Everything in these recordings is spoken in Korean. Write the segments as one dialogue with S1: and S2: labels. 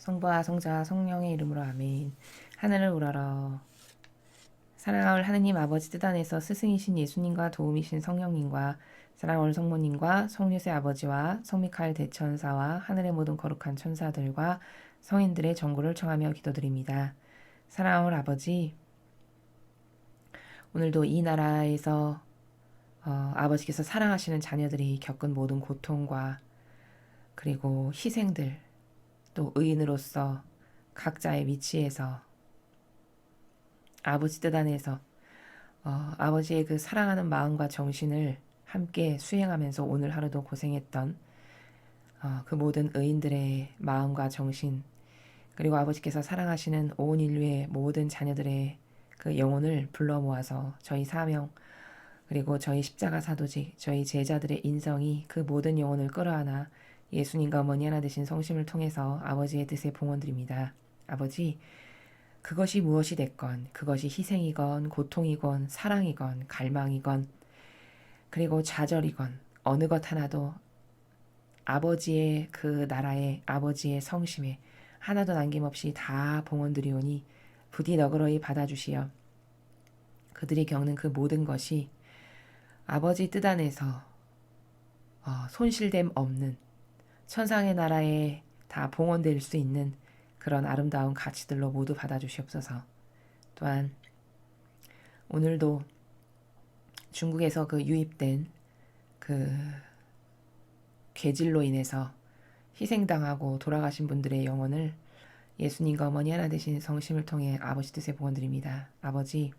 S1: 성부와 성자와 성령의 이름으로 아멘. 하늘을 우러러. 사랑하올 하느님 아버지 뜻 안에서 스승이신 예수님과 도움이신 성령님과 사랑하올 성모님과 성유세 아버지와 성미카엘 대천사와 하늘의 모든 거룩한 천사들과 성인들의 전구를 청하며 기도드립니다. 사랑하올 아버지, 오늘도 이 나라에서 아버지께서 사랑하시는 자녀들이 겪은 모든 고통과 그리고 희생들, 또 의인으로서 각자의 위치에서 아버지 뜻 안에서 아버지의 그 사랑하는 마음과 정신을 함께 수행하면서 오늘 하루도 고생했던 그 모든 의인들의 마음과 정신, 그리고 아버지께서 사랑하시는 온 인류의 모든 자녀들의 그 영혼을 불러 모아서 저희 사명, 그리고 저희 십자가 사도직, 저희 제자들의 인성이 그 모든 영혼을 끌어안아 예수님과 어머니 하나 되신 성심을 통해서 아버지의 뜻에 봉헌드립니다. 아버지, 그것이 무엇이 됐건, 그것이 희생이건 고통이건 사랑이건 갈망이건 그리고 좌절이건 어느 것 하나도 아버지의 그 나라에 아버지의 성심에 하나도 남김없이 다 봉헌드리오니 부디 너그러이 받아주시어 그들이 겪는 그 모든 것이 아버지 뜻 안에서 손실됨 없는 천상의 나라에 다 봉헌될 수 있는 그런 아름다운 가치들로 모두 받아주시옵소서. 또한 오늘도 중국에서 그 유입된 그 괴질로 인해서 희생당하고 돌아가신 분들의 영혼을 예수님과 어머니 하나 되신 성심을 통해 아버지 뜻에 봉헌드립니다. 아버지,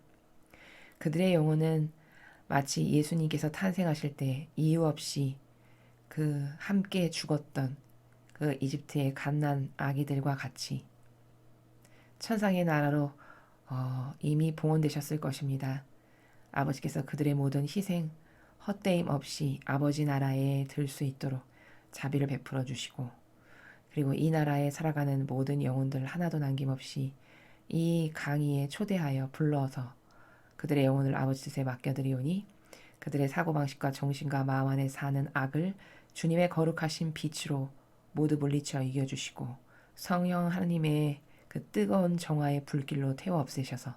S1: 그들의 영혼은 마치 예수님께서 탄생하실 때 이유 없이 그 함께 죽었던 그 이집트의 갓난 아기들과 같이 천상의 나라로 이미 봉헌되셨을 것입니다. 아버지께서 그들의 모든 희생, 헛되임 없이 아버지 나라에 들 수 있도록 자비를 베풀어 주시고, 그리고 이 나라에 살아가는 모든 영혼들 하나도 남김없이 이 강의에 초대하여 불러서 그들의 영혼을 아버지 뜻에 맡겨드리오니 그들의 사고방식과 정신과 마음 안에 사는 악을 주님의 거룩하신 빛으로 모두 물리쳐 이겨주시고 성령 하나님의 그 뜨거운 정화의 불길로 태워 없애셔서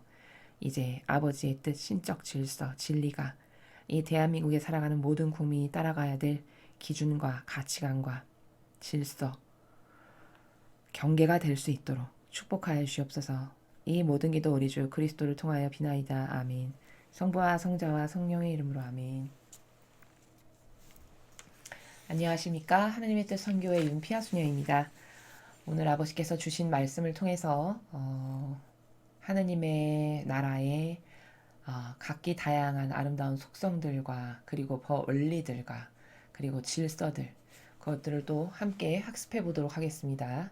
S1: 이제 아버지의 뜻, 신적 질서, 진리가 이 대한민국에 살아가는 모든 국민이 따라가야 될 기준과 가치관과 질서, 경계가 될 수 있도록 축복하여 주시옵소서. 이 모든 기도 우리 주 그리스도를 통하여 비나이다. 아멘. 성부와 성자와 성령의 이름으로 아멘. 안녕하십니까. 하나님의 뜻 선교의 윤피아 수녀입니다. 오늘 아버지께서 주신 말씀을 통해서 하느님의 나라의 각기 다양한 아름다운 속성들과 그리고 원리들과 그리고 질서들, 그것들을 또 함께 학습해 보도록 하겠습니다.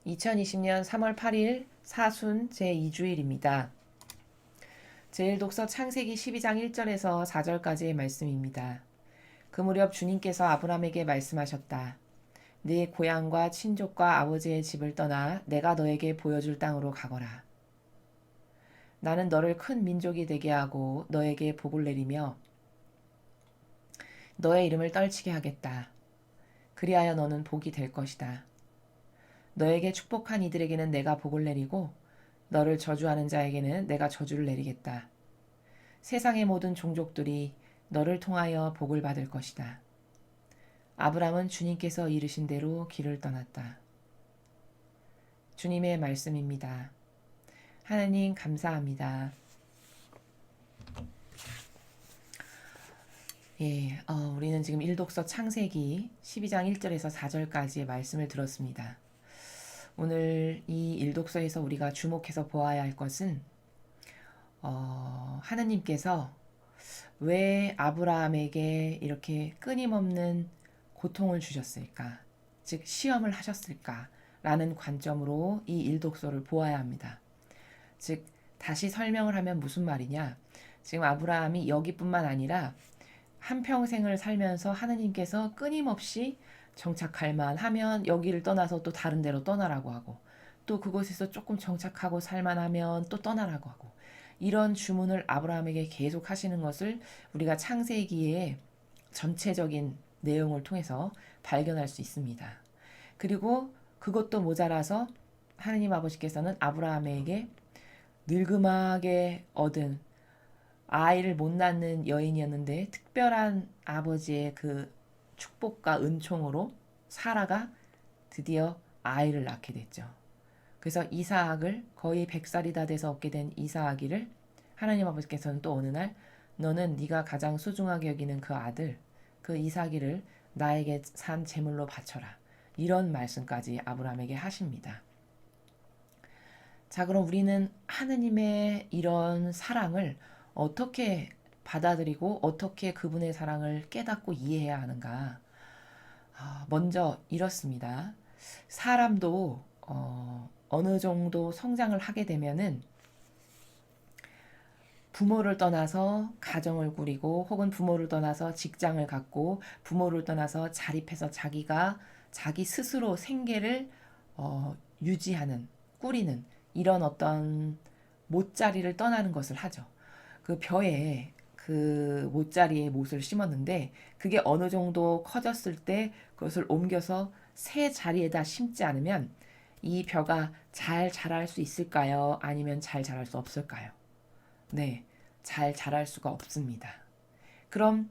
S1: 2020년 3월 8일 사순 제2주일입니다. 제1독서 창세기 12장 1절에서 4절까지의 말씀입니다. 그 무렵 주님께서 아브람에게 말씀하셨다. 네 고향과 친족과 아버지의 집을 떠나 내가 너에게 보여줄 땅으로 가거라. 나는 너를 큰 민족이 되게 하고 너에게 복을 내리며 너의 이름을 떨치게 하겠다. 그리하여 너는 복이 될 것이다. 너에게 축복한 이들에게는 내가 복을 내리고 너를 저주하는 자에게는 내가 저주를 내리겠다. 세상의 모든 종족들이 너를 통하여 복을 받을 것이다. 아브람은 주님께서 이르신 대로 길을 떠났다. 주님의 말씀입니다. 하나님 감사합니다. 우리는 지금 1독서 창세기 12장 1절에서 4절까지의 말씀을 들었습니다. 오늘 이 1독서에서 우리가 주목해서 보아야 할 것은 하느님께서 왜 아브라함에게 이렇게 끊임없는 고통을 주셨을까? 즉 시험을 하셨을까? 라는 관점으로 이 1독서를 보아야 합니다. 즉 다시 설명을 하면 무슨 말이냐? 지금 아브라함이 여기뿐만 아니라 한평생을 살면서 하느님께서 끊임없이 정착할 만하면 여기를 떠나서 또 다른 데로 떠나라고 하고, 또 그곳에서 조금 정착하고 살만하면 또 떠나라고 하고, 이런 주문을 아브라함에게 계속 하시는 것을 우리가 창세기의 전체적인 내용을 통해서 발견할 수 있습니다. 그리고 그것도 모자라서 하느님 아버지께서는 아브라함에게 늙음하게 얻은 아이를 못 낳는 여인이었는데 특별한 아버지의 그 축복과 은총으로 사라가 드디어 아이를 낳게 됐죠. 그래서 이사학을 거의 100살이 다 돼서 얻게 된 이사하기를 하나님 아버지께서는 또 어느 날 너는 네가 가장 소중하게 여기는 그 아들 그 이삭이를 나에게 산 제물로 바쳐라. 이런 말씀까지 아브라함에게 하십니다. 자, 그럼 우리는 하느님의 이런 사랑을 어떻게 받아들이고 어떻게 그분의 사랑을 깨닫고 이해해야 하는가? 먼저 이렇습니다. 사람도 어느 정도 성장을 하게 되면은 부모를 떠나서 가정을 꾸리고 혹은 부모를 떠나서 직장을 갖고 부모를 떠나서 자립해서 자기가 자기 스스로 생계를 유지하는 꾸리는 이런 어떤 못자리를 떠나는 것을 하죠. 그 벼에 그 못자리에 못을 심었는데 그게 어느 정도 커졌을 때 그것을 옮겨서 새 자리에다 심지 않으면 이 벼가 잘 자랄 수 있을까요? 아니면 잘 자랄 수 없을까요? 네, 잘 자랄 수가 없습니다. 그럼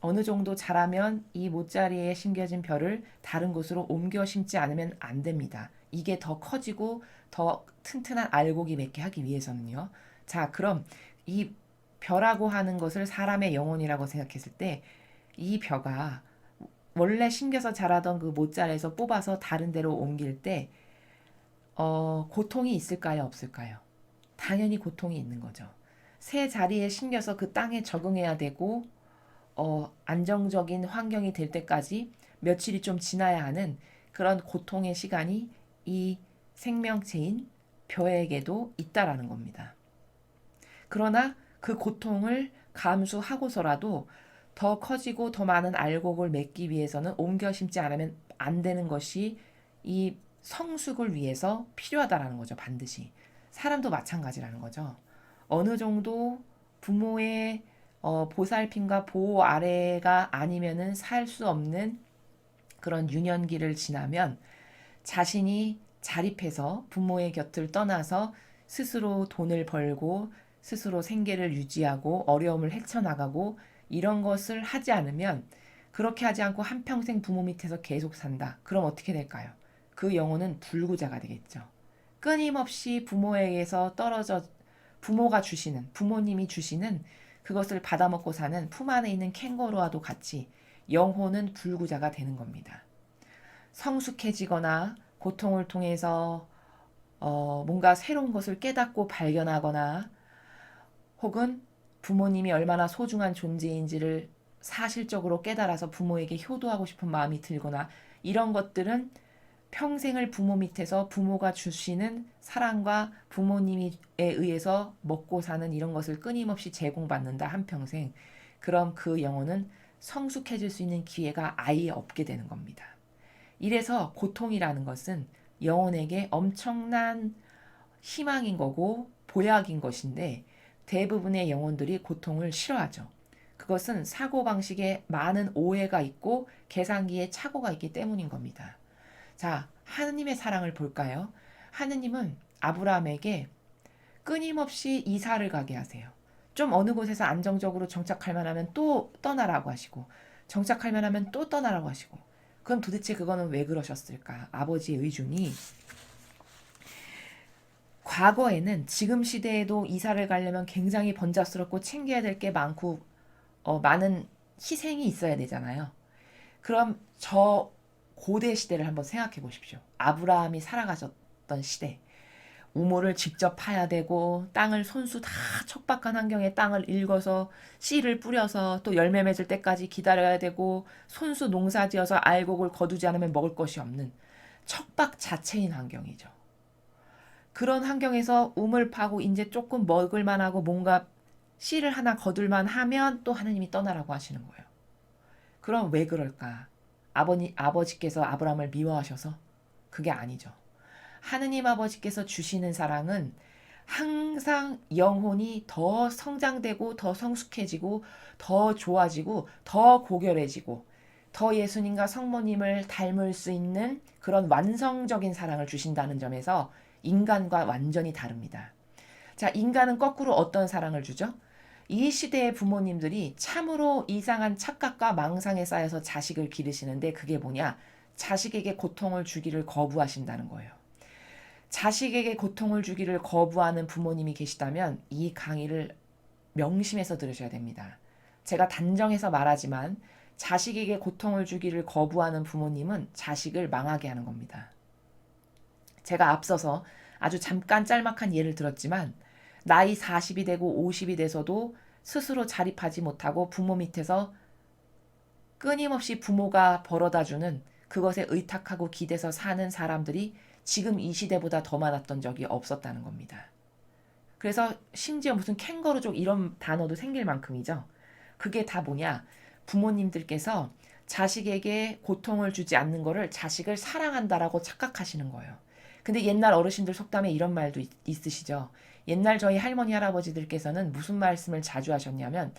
S1: 어느 정도 자라면 이 못자리에 심겨진 벼를 다른 곳으로 옮겨 심지 않으면 안 됩니다. 이게 더 커지고 더 튼튼한 알곡이 맺게 하기 위해서는요. 자, 그럼 이 벼라고 하는 것을 사람의 영혼이라고 생각했을 때 이 벼가 원래 심겨서 자라던 그 못자리에서 뽑아서 다른 데로 옮길 때 고통이 있을까요? 없을까요? 당연히 고통이 있는 거죠. 새 자리에 심겨서 그 땅에 적응해야 되고 안정적인 환경이 될 때까지 며칠이 좀 지나야 하는 그런 고통의 시간이 이 생명체인 벼에게도 있다라는 겁니다. 그러나 그 고통을 감수하고서라도 더 커지고 더 많은 알곡을 맺기 위해서는 옮겨 심지 않으면 안 되는 것이 이 성숙을 위해서 필요하다라는 거죠. 반드시. 사람도 마찬가지라는 거죠. 어느 정도 부모의 보살핌과 보호 아래가 아니면은 살 수 없는 그런 유년기를 지나면 자신이 자립해서 부모의 곁을 떠나서 스스로 돈을 벌고 스스로 생계를 유지하고 어려움을 헤쳐나가고 이런 것을 하지 않으면 그렇게 하지 않고 한평생 부모 밑에서 계속 산다. 그럼 어떻게 될까요? 그 영혼은 불구자가 되겠죠. 끊임없이 부모에게서 떨어져 부모가 주시는 부모님이 주시는 그것을 받아먹고 사는 품 안에 있는 캥거루와도 같이 영혼은 불구자가 되는 겁니다. 성숙해지거나 고통을 통해서 뭔가 새로운 것을 깨닫고 발견하거나 혹은 부모님이 얼마나 소중한 존재인지를 사실적으로 깨달아서 부모에게 효도하고 싶은 마음이 들거나 이런 것들은 평생을 부모 밑에서 부모가 주시는 사랑과 부모님에 의해서 먹고 사는 이런 것을 끊임없이 제공받는다 한평생. 그럼 그 영혼은 성숙해질 수 있는 기회가 아예 없게 되는 겁니다. 이래서 고통이라는 것은 영혼에게 엄청난 희망인 거고 보약인 것인데 대부분의 영혼들이 고통을 싫어하죠. 그것은 사고방식에 많은 오해가 있고 계산기에 착오가 있기 때문인 겁니다. 자, 하느님의 사랑을 볼까요? 하느님은 아브라함에게 끊임없이 이사를 가게 하세요. 좀 어느 곳에서 안정적으로 정착할 만하면 또 떠나라고 하시고 정착할 만하면 또 떠나라고 하시고 그럼 도대체 그거는 왜 그러셨을까? 아버지의 의중이 과거에는 지금 시대에도 이사를 가려면 굉장히 번잡스럽고 챙겨야 될 게 많고 많은 희생이 있어야 되잖아요. 그럼 저 고대 시대를 한번 생각해 보십시오. 아브라함이 살아가셨던 시대. 우물을 직접 파야 되고 땅을 손수 다 척박한 환경에 땅을 일궈서 씨를 뿌려서 또 열매 맺을 때까지 기다려야 되고 손수 농사지어서 알곡을 거두지 않으면 먹을 것이 없는 척박 자체인 환경이죠. 그런 환경에서 우물 파고 이제 조금 먹을 만하고 뭔가 씨를 하나 거둘만 하면 또 하느님이 떠나라고 하시는 거예요. 그럼 왜 그럴까? 아버지께서 아브라함을 미워하셔서? 그게 아니죠. 하느님 아버지께서 주시는 사랑은 항상 영혼이 더 성장되고 더 성숙해지고 더 좋아지고 더 고결해지고 더 예수님과 성모님을 닮을 수 있는 그런 완성적인 사랑을 주신다는 점에서 인간과 완전히 다릅니다. 자, 인간은 거꾸로 어떤 사랑을 주죠? 이 시대의 부모님들이 참으로 이상한 착각과 망상에 쌓여서 자식을 기르시는데 그게 뭐냐? 자식에게 고통을 주기를 거부하신다는 거예요. 자식에게 고통을 주기를 거부하는 부모님이 계시다면 이 강의를 명심해서 들으셔야 됩니다. 제가 단정해서 말하지만 자식에게 고통을 주기를 거부하는 부모님은 자식을 망하게 하는 겁니다. 제가 앞서서 아주 잠깐 짤막한 예를 들었지만 나이 40이 되고 50이 돼서도 스스로 자립하지 못하고 부모 밑에서 끊임없이 부모가 벌어다주는 그것에 의탁하고 기대서 사는 사람들이 지금 이 시대보다 더 많았던 적이 없었다는 겁니다. 그래서 심지어 무슨 캥거루족 이런 단어도 생길 만큼이죠. 그게 다 뭐냐? 부모님들께서 자식에게 고통을 주지 않는 거를 자식을 사랑한다라고 착각하시는 거예요. 근데 옛날 어르신들 속담에 이런 말도 있으시죠. 옛날 저희 할머니 할아버지들께서는 무슨 말씀을 자주 하셨냐면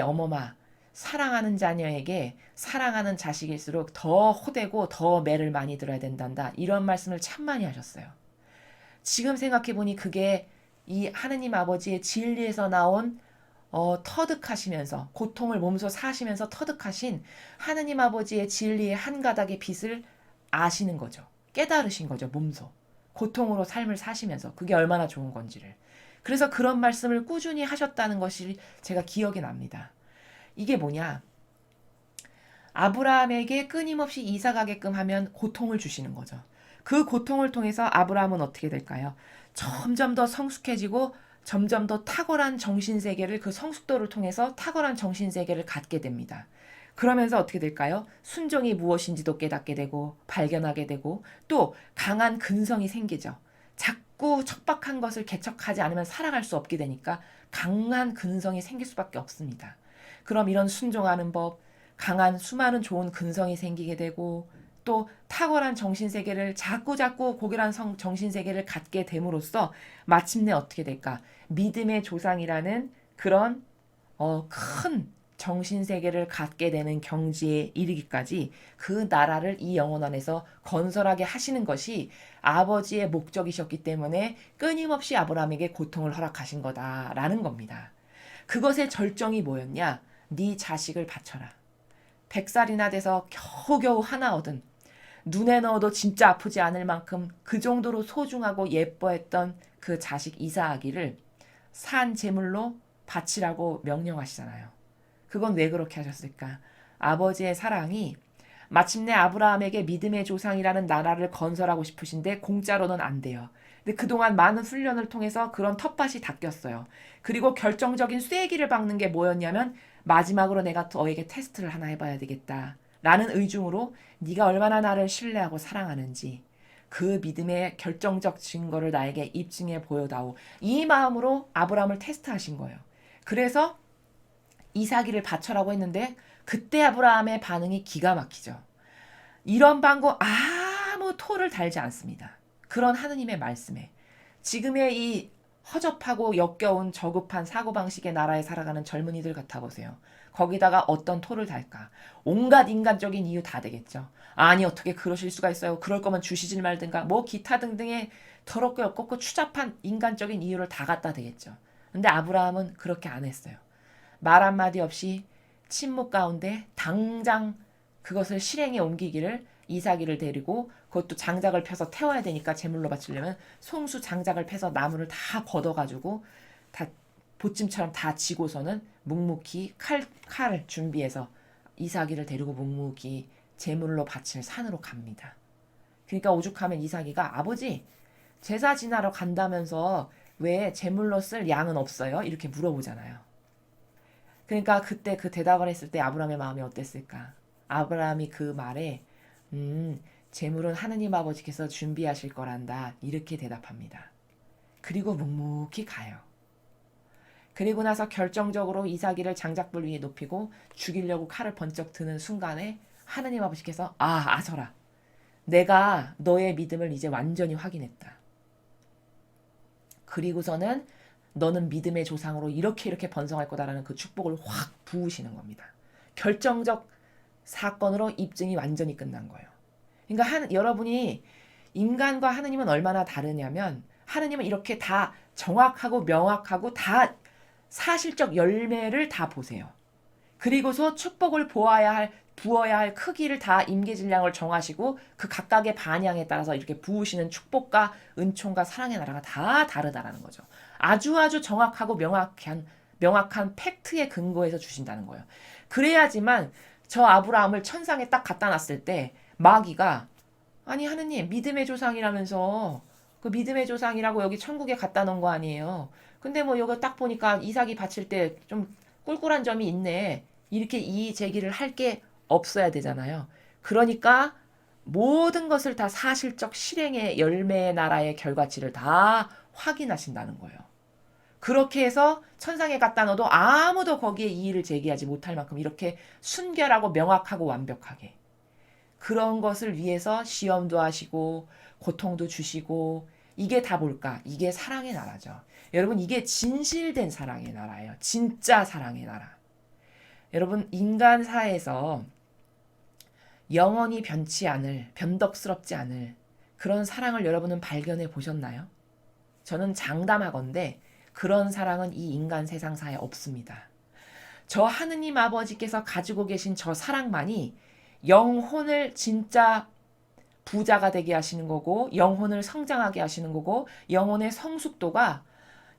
S1: 어머마 사랑하는 자녀에게 사랑하는 자식일수록 더 호되고 더 매를 많이 들어야 된단다. 이런 말씀을 참 많이 하셨어요. 지금 생각해보니 그게 이 하느님 아버지의 진리에서 나온 터득하시면서 고통을 몸소 사시면서 터득하신 하느님 아버지의 진리의 한 가닥의 빛을 아시는 거죠. 깨달으신 거죠. 몸소. 고통으로 삶을 사시면서 그게 얼마나 좋은 건지를. 그래서 그런 말씀을 꾸준히 하셨다는 것이 제가 기억이 납니다. 이게 뭐냐? 아브라함에게 끊임없이 이사 가게끔 하면 고통을 주시는 거죠. 그 고통을 통해서 아브라함은 어떻게 될까요? 점점 더 성숙해지고 점점 더 탁월한 정신세계를 그 성숙도를 통해서 탁월한 정신세계를 갖게 됩니다. 그러면서 어떻게 될까요? 순종이 무엇인지도 깨닫게 되고 발견하게 되고 또 강한 근성이 생기죠. 자꾸 척박한 것을 개척하지 않으면 살아갈 수 없게 되니까 강한 근성이 생길 수밖에 없습니다. 그럼 이런 순종하는 법, 강한 수많은 좋은 근성이 생기게 되고 또 탁월한 정신세계를 자꾸 고결한 정신세계를 갖게 됨으로써 마침내 어떻게 될까? 믿음의 조상이라는 그런 큰 정신세계를 갖게 되는 경지에 이르기까지 그 나라를 이 영혼 안에서 건설하게 하시는 것이 아버지의 목적이셨기 때문에 끊임없이 아브라함에게 고통을 허락하신 거다라는 겁니다. 그것의 절정이 뭐였냐? 네 자식을 바쳐라. 100살이나 돼서 겨우겨우 하나 얻은 눈에 넣어도 진짜 아프지 않을 만큼 그 정도로 소중하고 예뻐했던 그 자식 이사하기를 산 제물로 바치라고 명령하시잖아요. 그건 왜 그렇게 하셨을까? 아버지의 사랑이 마침내 아브라함에게 믿음의 조상이라는 나라를 건설하고 싶으신데 공짜로는 안 돼요. 근데 그동안 많은 훈련을 통해서 그런 텃밭이 닦였어요. 그리고 결정적인 쐐기를 박는 게 뭐였냐면 마지막으로 내가 너에게 테스트를 하나 해봐야 되겠다. 라는 의중으로 네가 얼마나 나를 신뢰하고 사랑하는지 그 믿음의 결정적 증거를 나에게 입증해 보여다오. 이 마음으로 아브라함을 테스트하신 거예요. 그래서 이삭이를 바쳐라고 했는데 그때 아브라함의 반응이 기가 막히죠. 이런 방법 아무 토를 달지 않습니다. 그런 하느님의 말씀에 지금의 이 허접하고 역겨운 저급한 사고방식의 나라에 살아가는 젊은이들 같아 보세요. 거기다가 어떤 토를 달까? 온갖 인간적인 이유 다 되겠죠. 아니 어떻게 그러실 수가 있어요. 그럴 거면 주시질 말든가 뭐 기타 등등의 더럽고 역겹고 추잡한 인간적인 이유를 다 갖다 대겠죠. 근데 아브라함은 그렇게 안 했어요. 말 한마디 없이 침묵 가운데 당장 그것을 실행에 옮기기를 이삭이를 데리고 그것도 장작을 펴서 태워야 되니까 제물로 바치려면 송수 장작을 패서 나무를 다 걷어가지고 다 보찜처럼 다 지고서는 묵묵히 칼을 준비해서 이삭이를 데리고 묵묵히 제물로 바칠 산으로 갑니다. 그러니까 오죽하면 이삭이가 아버지 제사 지나러 간다면서 왜 제물로 쓸 양은 없어요? 이렇게 물어보잖아요. 그러니까 그때 그 대답을 했을 때 아브라함의 마음이 어땠을까? 아브라함이 그 말에 제물은 하느님 아버지께서 준비하실 거란다. 이렇게 대답합니다. 그리고 묵묵히 가요. 그리고 나서 결정적으로 이삭이를 장작불 위에 높이고 죽이려고 칼을 번쩍 드는 순간에 하느님 아버지께서 아서라. 내가 너의 믿음을 이제 완전히 확인했다. 그리고서는 너는 믿음의 조상으로 이렇게 번성할 거다라는 그 축복을 확 부으시는 겁니다. 결정적 사건으로 입증이 완전히 끝난 거예요. 그러니까 여러분이 인간과 하느님은 얼마나 다르냐면 하느님은 이렇게 다 정확하고 명확하고 다 사실적 열매를 다 보세요. 그리고서 축복을 부어야 할 크기를 다 임계질량을 정하시고 그 각각의 반향에 따라서 이렇게 부으시는 축복과 은총과 사랑의 나라가 다 다르다라는 거죠. 아주 정확하고 명확한 팩트에 근거해서 주신다는 거예요. 그래야지만 저 아브라함을 천상에 딱 갖다 놨을 때 마귀가 아니 하느님 믿음의 조상이라면서 그 믿음의 조상이라고 여기 천국에 갖다 놓은 거 아니에요. 근데 뭐 여기 딱 보니까 이삭이 바칠 때 좀 꿀꿀한 점이 있네. 이렇게 이의 제기를 할 게 없어야 되잖아요. 그러니까 모든 것을 다 사실적 실행의 열매의 나라의 결과치를 다 확인하신다는 거예요. 그렇게 해서 천상에 갖다 넣어도 아무도 거기에 이의를 제기하지 못할 만큼 이렇게 순결하고 명확하고 완벽하게 그런 것을 위해서 시험도 하시고 고통도 주시고 이게 다 뭘까? 이게 사랑의 나라죠. 여러분 이게 진실된 사랑의 나라예요. 진짜 사랑의 나라. 여러분 인간사에서 영원히 변치 않을 변덕스럽지 않을 그런 사랑을 여러분은 발견해 보셨나요? 저는 장담하건대 그런 사랑은 이 인간 세상사에 없습니다. 저 하느님 아버지께서 가지고 계신 저 사랑만이 영혼을 진짜 부자가 되게 하시는 거고 영혼을 성장하게 하시는 거고 영혼의 성숙도가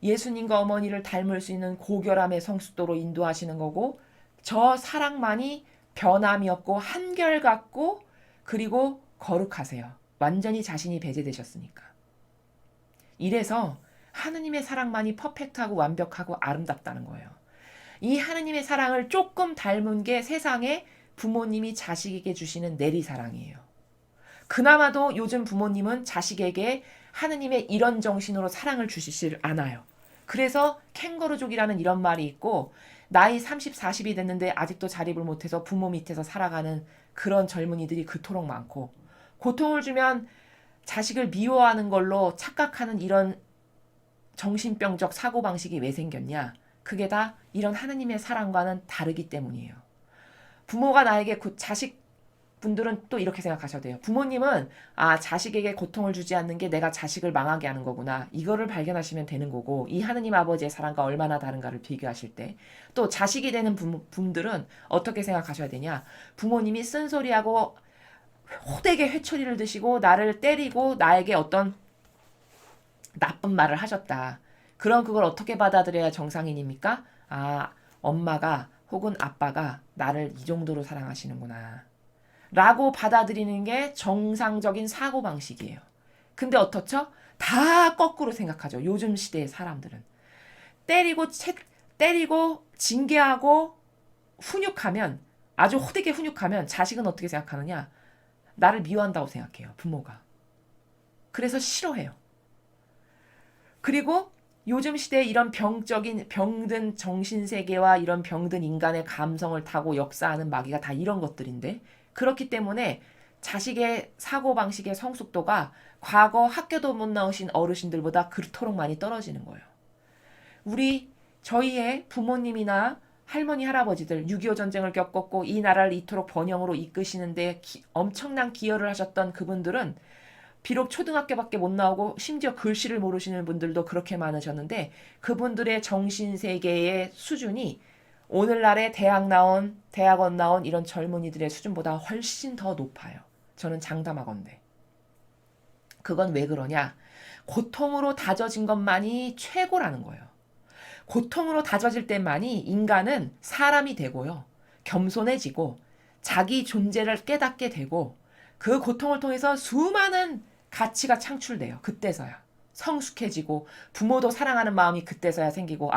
S1: 예수님과 어머니를 닮을 수 있는 고결함의 성숙도로 인도하시는 거고 저 사랑만이 변함이 없고 한결같고 그리고 거룩하세요. 완전히 자신이 배제되셨으니까. 이래서 하느님의 사랑만이 퍼펙트하고 완벽하고 아름답다는 거예요. 이 하느님의 사랑을 조금 닮은 게 세상에 부모님이 자식에게 주시는 내리사랑이에요. 그나마도 요즘 부모님은 자식에게 하느님의 이런 정신으로 사랑을 주시질 않아요. 그래서 캥거루족이라는 이런 말이 있고 나이 30, 40이 됐는데 아직도 자립을 못해서 부모 밑에서 살아가는 그런 젊은이들이 그토록 많고 고통을 주면 자식을 미워하는 걸로 착각하는 이런 정신병적 사고방식이 왜 생겼냐? 그게 다 이런 하느님의 사랑과는 다르기 때문이에요. 부모가 나에게 자식분들은 또 이렇게 생각하셔야 돼요. 부모님은 자식에게 고통을 주지 않는 게 내가 자식을 망하게 하는 거구나. 이거를 발견하시면 되는 거고 이 하느님 아버지의 사랑과 얼마나 다른가를 비교하실 때 또 자식이 되는 분들은 어떻게 생각하셔야 되냐. 부모님이 쓴소리하고 호되게 회초리를 드시고 나를 때리고 나에게 어떤 나쁜 말을 하셨다. 그럼 그걸 어떻게 받아들여야 정상인입니까? 엄마가 혹은 아빠가 나를 이 정도로 사랑하시는구나. 라고 받아들이는 게 정상적인 사고방식이에요. 근데 어떻죠? 다 거꾸로 생각하죠. 요즘 시대의 사람들은. 때리고 징계하고 훈육하면 아주 호되게 훈육하면 자식은 어떻게 생각하느냐? 나를 미워한다고 생각해요. 부모가. 그래서 싫어해요. 그리고 요즘 시대에 이런 병든 정신세계와 이런 병든 인간의 감성을 타고 역사하는 마귀가 다 이런 것들인데 그렇기 때문에 자식의 사고방식의 성숙도가 과거 학교도 못 나오신 어르신들보다 그토록 많이 떨어지는 거예요. 저희의 부모님이나 할머니, 할아버지들 6.25 전쟁을 겪었고 이 나라를 이토록 번영으로 이끄시는데 엄청난 기여를 하셨던 그분들은 비록 초등학교밖에 못 나오고 심지어 글씨를 모르시는 분들도 그렇게 많으셨는데 그분들의 정신세계의 수준이 오늘날의 대학원 나온 이런 젊은이들의 수준보다 훨씬 더 높아요. 저는 장담하건대. 그건 왜 그러냐? 고통으로 다져진 것만이 최고라는 거예요. 고통으로 다져질 때만이 인간은 사람이 되고요. 겸손해지고 자기 존재를 깨닫게 되고 그 고통을 통해서 수많은 가치가 창출돼요. 그때서야. 성숙해지고 부모도 사랑하는 마음이 그때서야 생기고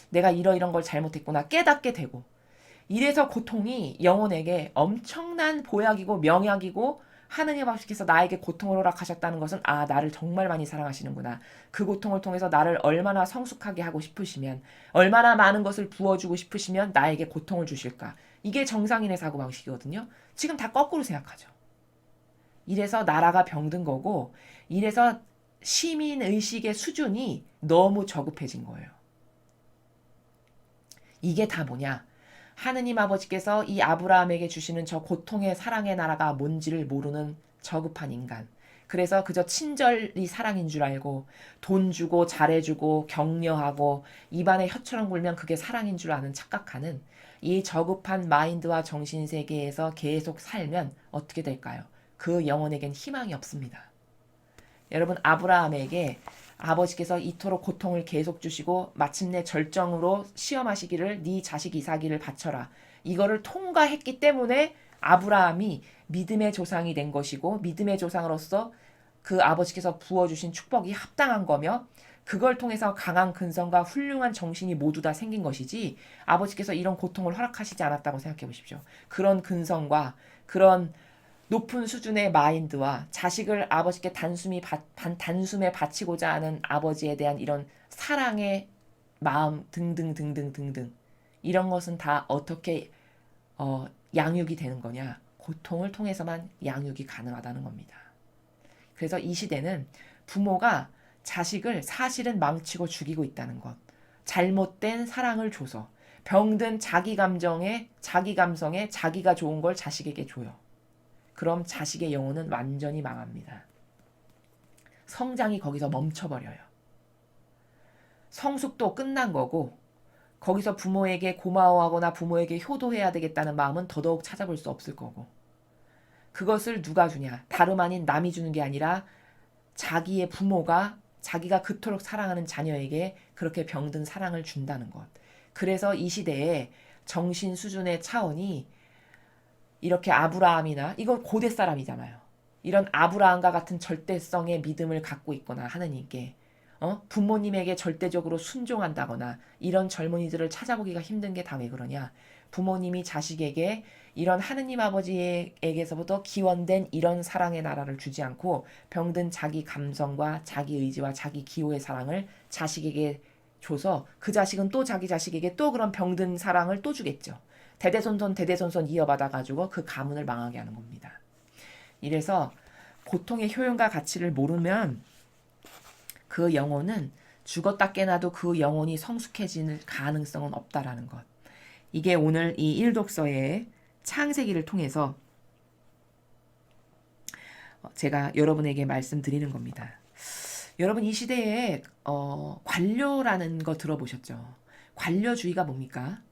S1: 내가 이런 걸 잘못했구나 깨닫게 되고 이래서 고통이 영혼에게 엄청난 보약이고 명약이고 하느님 아버지께서 나에게 고통을 허락하셨다는 것은 나를 정말 많이 사랑하시는구나. 그 고통을 통해서 나를 얼마나 성숙하게 하고 싶으시면 얼마나 많은 것을 부어주고 싶으시면 나에게 고통을 주실까. 이게 정상인의 사고방식이거든요. 지금 다 거꾸로 생각하죠. 이래서 나라가 병든 거고 이래서 시민의식의 수준이 너무 저급해진 거예요. 이게 다 뭐냐? 하느님 아버지께서 이 아브라함에게 주시는 저 고통의 사랑의 나라가 뭔지를 모르는 저급한 인간. 그래서 그저 친절이 사랑인 줄 알고 돈 주고 잘해주고 격려하고 입안에 혀처럼 굴면 그게 사랑인 줄 아는 착각하는 이 저급한 마인드와 정신세계에서 계속 살면 어떻게 될까요? 그 영혼에겐 희망이 없습니다. 여러분, 아브라함에게 아버지께서 이토록 고통을 계속 주시고 마침내 절정으로 시험하시기를 네 자식 이삭을 바쳐라. 이거를 통과했기 때문에 아브라함이 믿음의 조상이 된 것이고 믿음의 조상으로서 그 아버지께서 부어주신 축복이 합당한 거며 그걸 통해서 강한 근성과 훌륭한 정신이 모두 다 생긴 것이지 아버지께서 이런 고통을 허락하시지 않았다고 생각해 보십시오. 그런 근성과 그런 높은 수준의 마인드와 자식을 아버지께 단숨에 바치고자 하는 아버지에 대한 이런 사랑의 마음 등등등등등등 이런 것은 다 어떻게 양육이 되는 거냐? 고통을 통해서만 양육이 가능하다는 겁니다. 그래서 이 시대는 부모가 자식을 사실은 망치고 죽이고 있다는 것. 잘못된 사랑을 줘서 병든 자기 감성에 자기가 좋은 걸 자식에게 줘요. 그럼 자식의 영혼은 완전히 망합니다. 성장이 거기서 멈춰버려요. 성숙도 끝난 거고 거기서 부모에게 고마워하거나 부모에게 효도해야 되겠다는 마음은 더더욱 찾아볼 수 없을 거고 그것을 누가 주냐? 다름 아닌 남이 주는 게 아니라 자기의 부모가 자기가 그토록 사랑하는 자녀에게 그렇게 병든 사랑을 준다는 것. 그래서 이 시대에 정신 수준의 차원이 이렇게 아브라함이나 이건 고대 사람이잖아요. 이런 아브라함과 같은 절대성의 믿음을 갖고 있거나 하느님께 부모님에게 절대적으로 순종한다거나 이런 젊은이들을 찾아보기가 힘든 게 다 왜 그러냐. 부모님이 자식에게 이런 하느님 아버지에게서부터 기원된 이런 사랑의 나라를 주지 않고 병든 자기 감성과 자기 의지와 자기 기호의 사랑을 자식에게 줘서 그 자식은 또 자기 자식에게 또 그런 병든 사랑을 또 주겠죠. 대대손손 이어받아가지고 그 가문을 망하게 하는 겁니다. 이래서 고통의 효용과 가치를 모르면 그 영혼은 죽었다 깨나도 그 영혼이 성숙해질 가능성은 없다라는 것. 이게 오늘 이 일독서의 창세기를 통해서 제가 여러분에게 말씀드리는 겁니다. 여러분 이 시대에 관료라는 거 들어보셨죠? 관료주의가 뭡니까?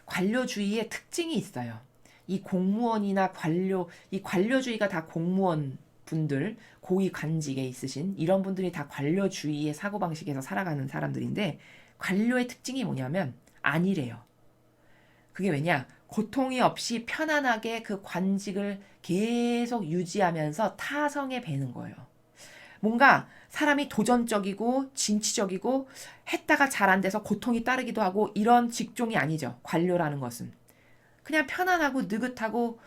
S1: 관료주의의 특징이 있어요. 이 공무원이나 이 관료주의가 다 공무원 분들, 고위 관직에 있으신 이런 분들이 다 관료주의의 사고방식에서 살아가는 사람들인데 관료의 특징이 뭐냐면 안일해요. 그게 왜냐? 고통이 없이 편안하게 그 관직을 계속 유지하면서 타성에 배는 거예요. 뭔가 사람이 도전적이고 진취적이고 했다가 잘 안 돼서 고통이 따르기도 하고 이런 직종이 아니죠. 관료라는 것은. 그냥 편안하고 느긋하고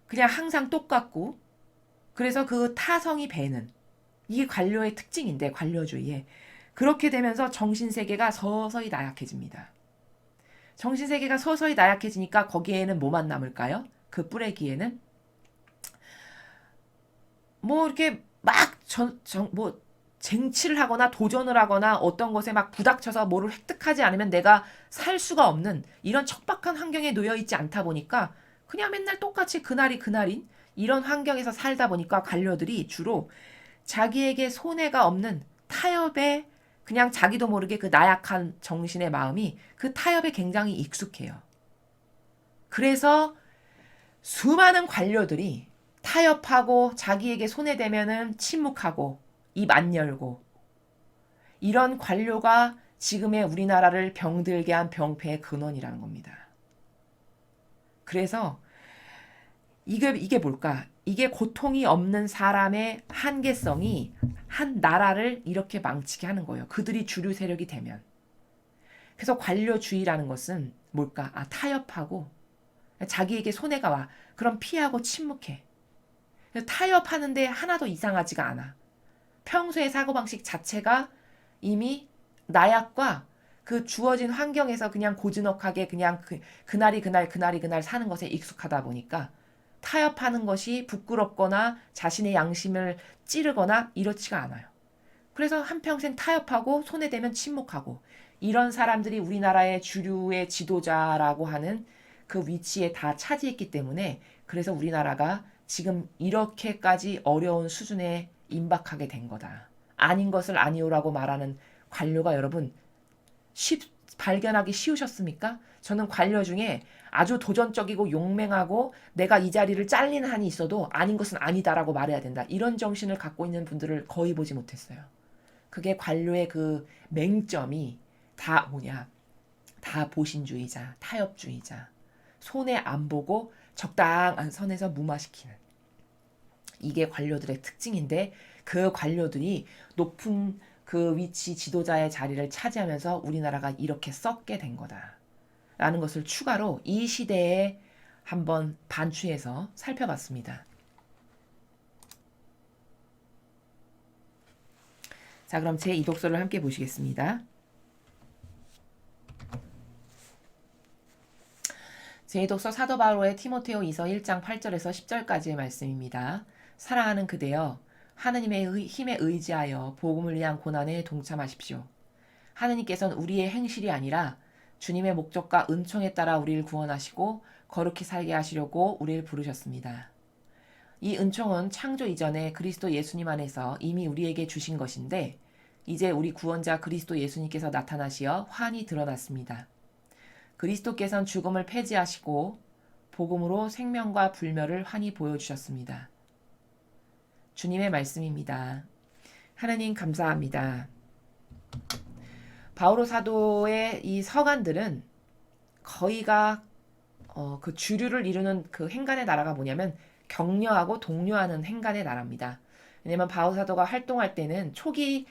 S1: 그냥 항상 똑같고 그래서 그 타성이 배는 이게 관료의 특징인데 관료주의에 그렇게 되면서 정신세계가 서서히 나약해집니다. 정신세계가 서서히 나약해지니까 거기에는 뭐만 남을까요? 그 뿌레기에는 뭐 이렇게 막 쟁취를 하거나 도전을 하거나 어떤 것에 막 부닥쳐서 뭐를 획득하지 않으면 내가 살 수가 없는 이런 척박한 환경에 놓여 있지 않다 보니까 그냥 맨날 똑같이 그날이 그날인 이런 환경에서 살다 보니까 관료들이 주로 자기에게 손해가 없는 타협에 그냥 자기도 모르게 그 나약한 정신의 마음이 그 타협에 굉장히 익숙해요. 그래서 수많은 관료들이 타협하고 자기에게 손해되면은 침묵하고 입 안 열고 이런 관료가 지금의 우리나라를 병들게 한 병폐의 근원이라는 겁니다. 그래서 이게 뭘까? 이게 고통이 없는 사람의 한계성이 한 나라를 이렇게 망치게 하는 거예요. 그들이 주류 세력이 되면. 그래서 관료주의라는 것은 뭘까? 타협하고 자기에게 손해가 와. 그럼 피하고 침묵해. 타협하는데 하나도 이상하지가 않아. 평소의 사고방식 자체가 이미 나약과 그 주어진 환경에서 그냥 고즈넉하게 그냥 그날이 그날 사는 것에 익숙하다 보니까 타협하는 것이 부끄럽거나 자신의 양심을 찌르거나 이렇지가 않아요. 그래서 한평생 타협하고 손해되면 침묵하고 이런 사람들이 우리나라의 주류의 지도자라고 하는 그 위치에 다 차지했기 때문에 그래서 우리나라가 지금 이렇게까지 어려운 수준에 임박하게 된 거다. 아닌 것을 아니오라고 말하는 관료가 여러분 발견하기 쉬우셨습니까? 저는 관료 중에 아주 도전적이고 용맹하고 내가 이 자리를 잘리는 한이 있어도 아닌 것은 아니다라고 말해야 된다. 이런 정신을 갖고 있는 분들을 거의 보지 못했어요. 그게 관료의 그 맹점이 다 뭐냐? 다 보신주의자, 타협주의자, 손해 안 보고 적당한 선에서 무마시키는 이게 관료들의 특징인데 그 관료들이 높은 그 위치 지도자의 자리를 차지하면서 우리나라가 이렇게 썩게 된 거다. 라는 것을 추가로 이 시대에 한번 반추해서 살펴봤습니다. 자, 그럼 제 2독서를 함께 보시겠습니다. 제2독서 사도 바울의 티모테오 2서 1장 8절에서 10절까지의 말씀입니다. 사랑하는 그대여, 하느님의 힘에 의지하여 복음을 위한 고난에 동참하십시오. 하느님께서는 우리의 행실이 아니라 주님의 목적과 은총에 따라 우리를 구원하시고 거룩히 살게 하시려고 우리를 부르셨습니다. 이 은총은 창조 이전에 그리스도 예수님 안에서 이미 우리에게 주신 것인데 이제 우리 구원자 그리스도 예수님께서 나타나시어 환히 드러났습니다. 그리스도께서는 죽음을 폐지하시고 복음으로 생명과 불멸을 환히 보여주셨습니다. 주님의 말씀입니다. 하나님 감사합니다. 바오로 사도의 이 서간들은 거의가 그 주류를 이루는 그 행간의 나라가 뭐냐면 격려하고 독려하는 행간의 나라입니다. 왜냐면 바오 사도가 활동할 때는 초기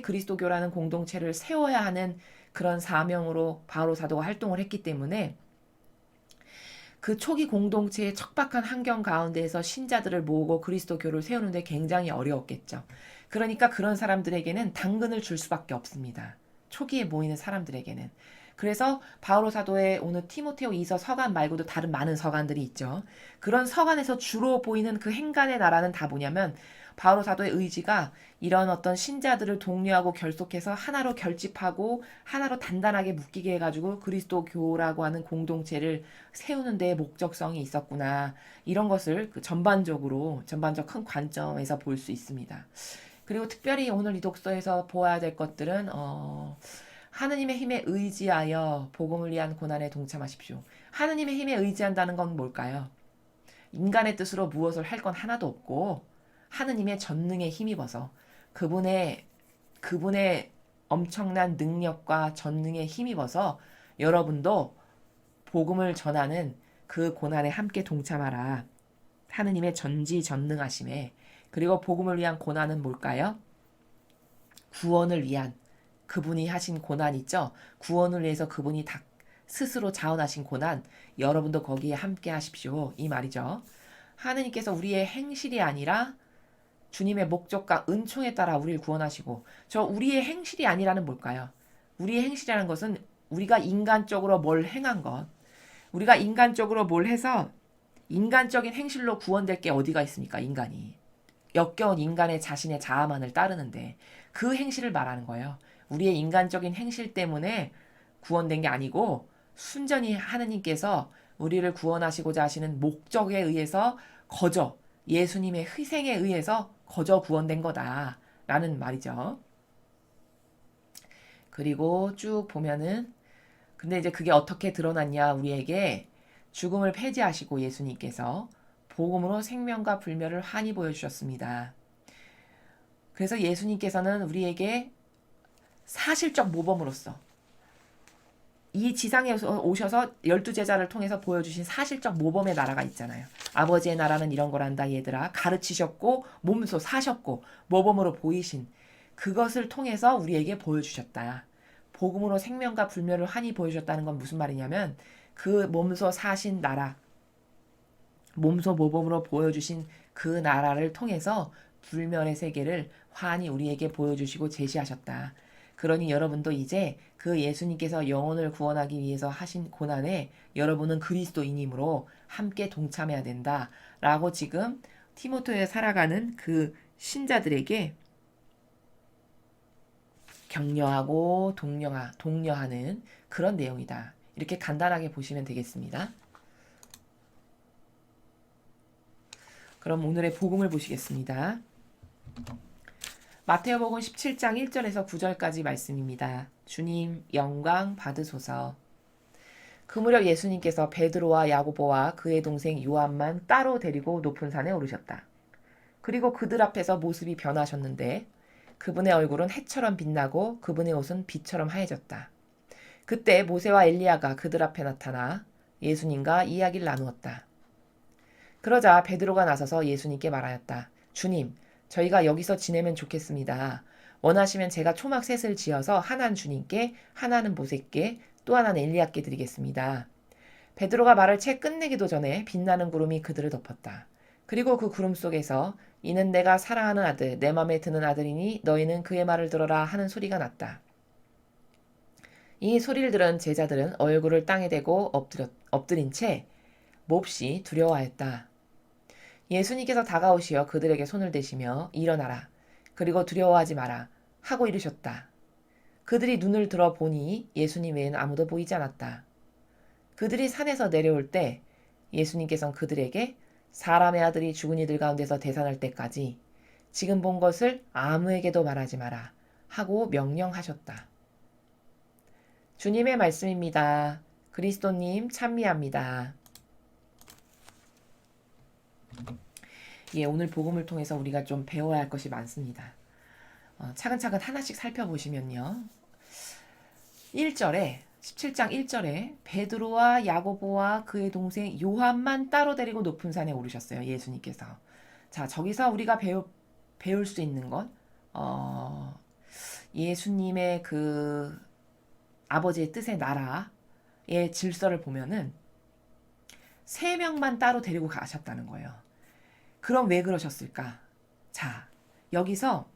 S1: 그리스도교라는 공동체를 세워야 하는 그런 사명으로 바오로 사도가 활동을 했기 때문에 그 초기 공동체의 척박한 환경 가운데에서 신자들을 모으고 그리스도교를 세우는데 굉장히 어려웠겠죠. 그러니까 그런 사람들에게는 당근을 줄 수밖에 없습니다. 초기에 모이는 사람들에게는. 그래서 바오로 사도의 오늘 티모테오 2서 서간 말고도 다른 많은 서간들이 있죠. 그런 서간에서 주로 보이는 그 행간의 나라는 다 뭐냐면 바오로 사도의 의지가 이런 어떤 신자들을 독려하고 결속해서 하나로 결집하고 하나로 단단하게 묶이게 해가지고 그리스도교라고 하는 공동체를 세우는 데 목적성이 있었구나. 이런 것을 전반적 큰 관점에서 볼 수 있습니다. 그리고 특별히 오늘 이 독서에서 보아야 될 것들은 하느님의 힘에 의지하여 복음을 위한 고난에 동참하십시오. 하느님의 힘에 의지한다는 건 뭘까요? 인간의 뜻으로 무엇을 할 건 하나도 없고 하느님의 전능에 힘입어서 그분의 엄청난 능력과 전능에 힘입어서 여러분도 복음을 전하는 그 고난에 함께 동참하라. 하느님의 전지전능하심에. 그리고 복음을 위한 고난은 뭘까요? 구원을 위한 그분이 하신 고난 있죠? 구원을 위해서 그분이 다 스스로 자원하신 고난, 여러분도 거기에 함께 하십시오. 이 말이죠. 하느님께서 우리의 행실이 아니라 주님의 목적과 은총에 따라 우리를 구원하시고, 우리의 행실이 아니라는 뭘까요? 우리의 행실이라는 것은 우리가 인간적으로 뭘 행한 것, 우리가 인간적으로 뭘 해서 인간적인 행실로 구원될 게 어디가 있습니까? 인간이. 역겨운 인간의 자신의 자아만을 따르는데 그 행실을 말하는 거예요. 우리의 인간적인 행실 때문에 구원된 게 아니고 순전히 하느님께서 우리를 구원하시고자 하시는 목적에 의해서 예수님의 희생에 의해서 구원된 거다라는 말이죠. 그리고 쭉 보면은 근데 이제 그게 어떻게 드러났냐 우리에게 죽음을 폐지하시고 예수님께서 복음으로 생명과 불멸을 환히 보여주셨습니다. 그래서 예수님께서는 우리에게 사실적 모범으로서 이 지상에 오셔서 12제자를 통해서 보여주신 사실적 모범의 나라가 있잖아요. 아버지의 나라는 이런 거란다 얘들아. 가르치셨고 몸소 사셨고 모범으로 보이신 그것을 통해서 우리에게 보여주셨다. 복음으로 생명과 불멸을 환히 보여주셨다는 건 무슨 말이냐면 그 몸소 사신 나라, 몸소 모범으로 보여주신 그 나라를 통해서 불멸의 세계를 환히 우리에게 보여주시고 제시하셨다. 그러니 여러분도 이제 그 예수님께서 영혼을 구원하기 위해서 하신 고난에 여러분은 그리스도인이므로 함께 동참해야 된다. 라고 지금 티모테오에 살아가는 그 신자들에게 격려하고 독려하는 그런 내용이다. 이렇게 간단하게 보시면 되겠습니다. 그럼 오늘의 복음을 보시겠습니다. 마태복음 17장 1절에서 9절까지 말씀입니다. 주님 영광 받으소서. 그 무렵 예수님께서 베드로와 야고보와 그의 동생 요한만 따로 데리고 높은 산에 오르셨다. 그리고 그들 앞에서 모습이 변하셨는데 그분의 얼굴은 해처럼 빛나고 그분의 옷은 빛처럼 하얘졌다. 그때 모세와 엘리야가 그들 앞에 나타나 예수님과 이야기를 나누었다. 그러자 베드로가 나서서 예수님께 말하였다. 주님, 저희가 여기서 지내면 좋겠습니다. 원하시면 제가 초막 셋을 지어서 하나는 주님께, 하나는 모세께, 또 하나는 엘리야께 드리겠습니다. 베드로가 말을 채 끝내기도 전에 빛나는 구름이 그들을 덮었다. 그리고 그 구름 속에서 이는 내가 사랑하는 아들, 내 맘에 드는 아들이니 너희는 그의 말을 들어라 하는 소리가 났다. 이 소리를 들은 제자들은 얼굴을 땅에 대고 엎드린 채 몹시 두려워하였다. 예수님께서 다가오시어 그들에게 손을 대시며 일어나라. 그리고 두려워하지 마라. 하고 이르셨다. 그들이 눈을 들어 보니 예수님 외에는 아무도 보이지 않았다. 그들이 산에서 내려올 때 예수님께서는 그들에게 사람의 아들이 죽은 이들 가운데서 되살아날 때까지 지금 본 것을 아무에게도 말하지 마라. 하고 명령하셨다. 주님의 말씀입니다. 그리스도님 찬미합니다. 예, 오늘 복음을 통해서 우리가 좀 배워야 할 것이 많습니다. 차근차근 하나씩 살펴보시면요. 1절에 17장 1절에 베드로와 야고보와 그의 동생 요한만 따로 데리고 높은 산에 오르셨어요. 예수님께서. 자, 저기서 우리가 배울 수 있는 건 예수님의 그 아버지의 뜻의 나라의 질서를 보면은 3명만 따로 데리고 가셨다는 거예요. 그럼 왜 그러셨을까? 자, 여기서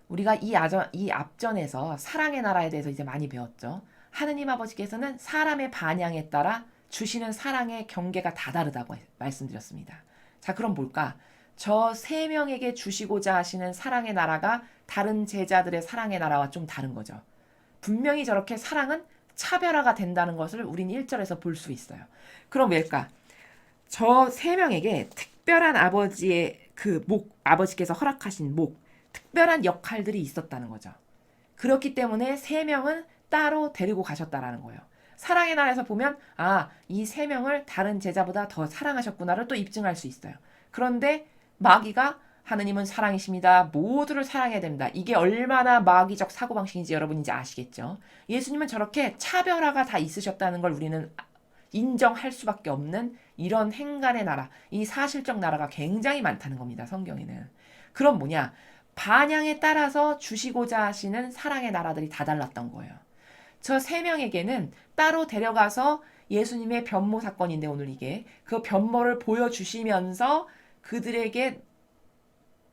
S1: 우리가 이 앞전에서 사랑의 나라에 대해서 이제 많이 배웠죠. 하느님 아버지께서는 사람의 반향에 따라 주시는 사랑의 경계가 다 다르다고 말씀드렸습니다. 자, 그럼 뭘까? 저 3명에게 주시고자 하시는 사랑의 나라가 다른 제자들의 사랑의 나라와 좀 다른 거죠. 분명히 저렇게 사랑은 차별화가 된다는 것을 우린 1절에서 볼 수 있어요. 그럼 왜일까? 저 3명에게 특별한 아버지의 아버지께서 허락하신 특별한 역할들이 있었다는 거죠. 그렇기 때문에 3명은 따로 데리고 가셨다라는 거예요. 사랑의 나라에서 보면 이 3명을 다른 제자보다 더 사랑하셨구나를 또 입증할 수 있어요. 그런데 마귀가 하느님은 사랑이십니다. 모두를 사랑해야 됩니다. 이게 얼마나 마귀적 사고방식인지 여러분 이제 아시겠죠? 예수님은 저렇게 차별화가 다 있으셨다는 걸 우리는 인정할 수밖에 없는 이런 행간의 나라, 이 사실적 나라가 굉장히 많다는 겁니다. 성경에는. 그럼 뭐냐? 반향에 따라서 주시고자 하시는 사랑의 나라들이 다 달랐던 거예요. 저 3명에게는 따로 데려가서 예수님의 변모 사건인데 오늘 이게 그 변모를 보여주시면서 그들에게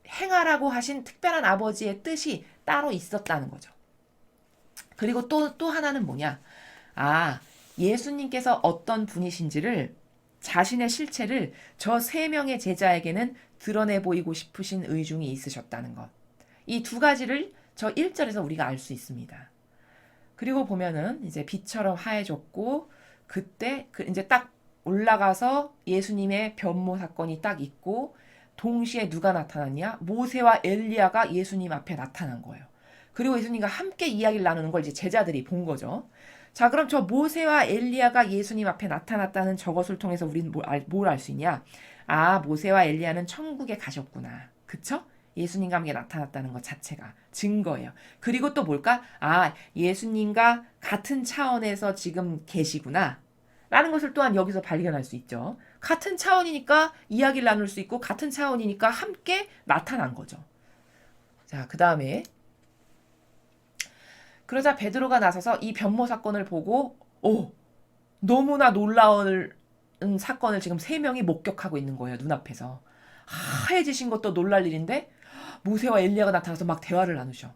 S1: 행하라고 하신 특별한 아버지의 뜻이 따로 있었다는 거죠. 그리고 또 하나는 뭐냐? 예수님께서 어떤 분이신지를 자신의 실체를 저 3명의 제자에게는 드러내 보이고 싶으신 의중이 있으셨다는 것. 이 2가지를 저 1절에서 우리가 알 수 있습니다. 그리고 보면은 이제 빛처럼 하얘졌고 그때 이제 딱 올라가서 예수님의 변모 사건이 딱 있고 동시에 누가 나타났냐? 모세와 엘리야가 예수님 앞에 나타난 거예요. 그리고 예수님과 함께 이야기를 나누는 걸 이제 제자들이 본 거죠. 자, 그럼 저 모세와 엘리야가 예수님 앞에 나타났다는 저것을 통해서 우리는 뭘 알 수 있냐? 모세와 엘리야는 천국에 가셨구나. 그쵸? 예수님과 함께 나타났다는 것 자체가 증거예요. 그리고 또 뭘까? 예수님과 같은 차원에서 지금 계시구나. 라는 것을 또한 여기서 발견할 수 있죠. 같은 차원이니까 이야기를 나눌 수 있고 같은 차원이니까 함께 나타난 거죠. 자, 그 다음에 그러자 베드로가 나서서 이 변모 사건을 보고 너무나 놀라운 사건을 지금 3명이 목격하고 있는 거예요. 눈앞에서. 하얘지신 것도 놀랄 일인데 모세와 엘리야가 나타나서 막 대화를 나누셔.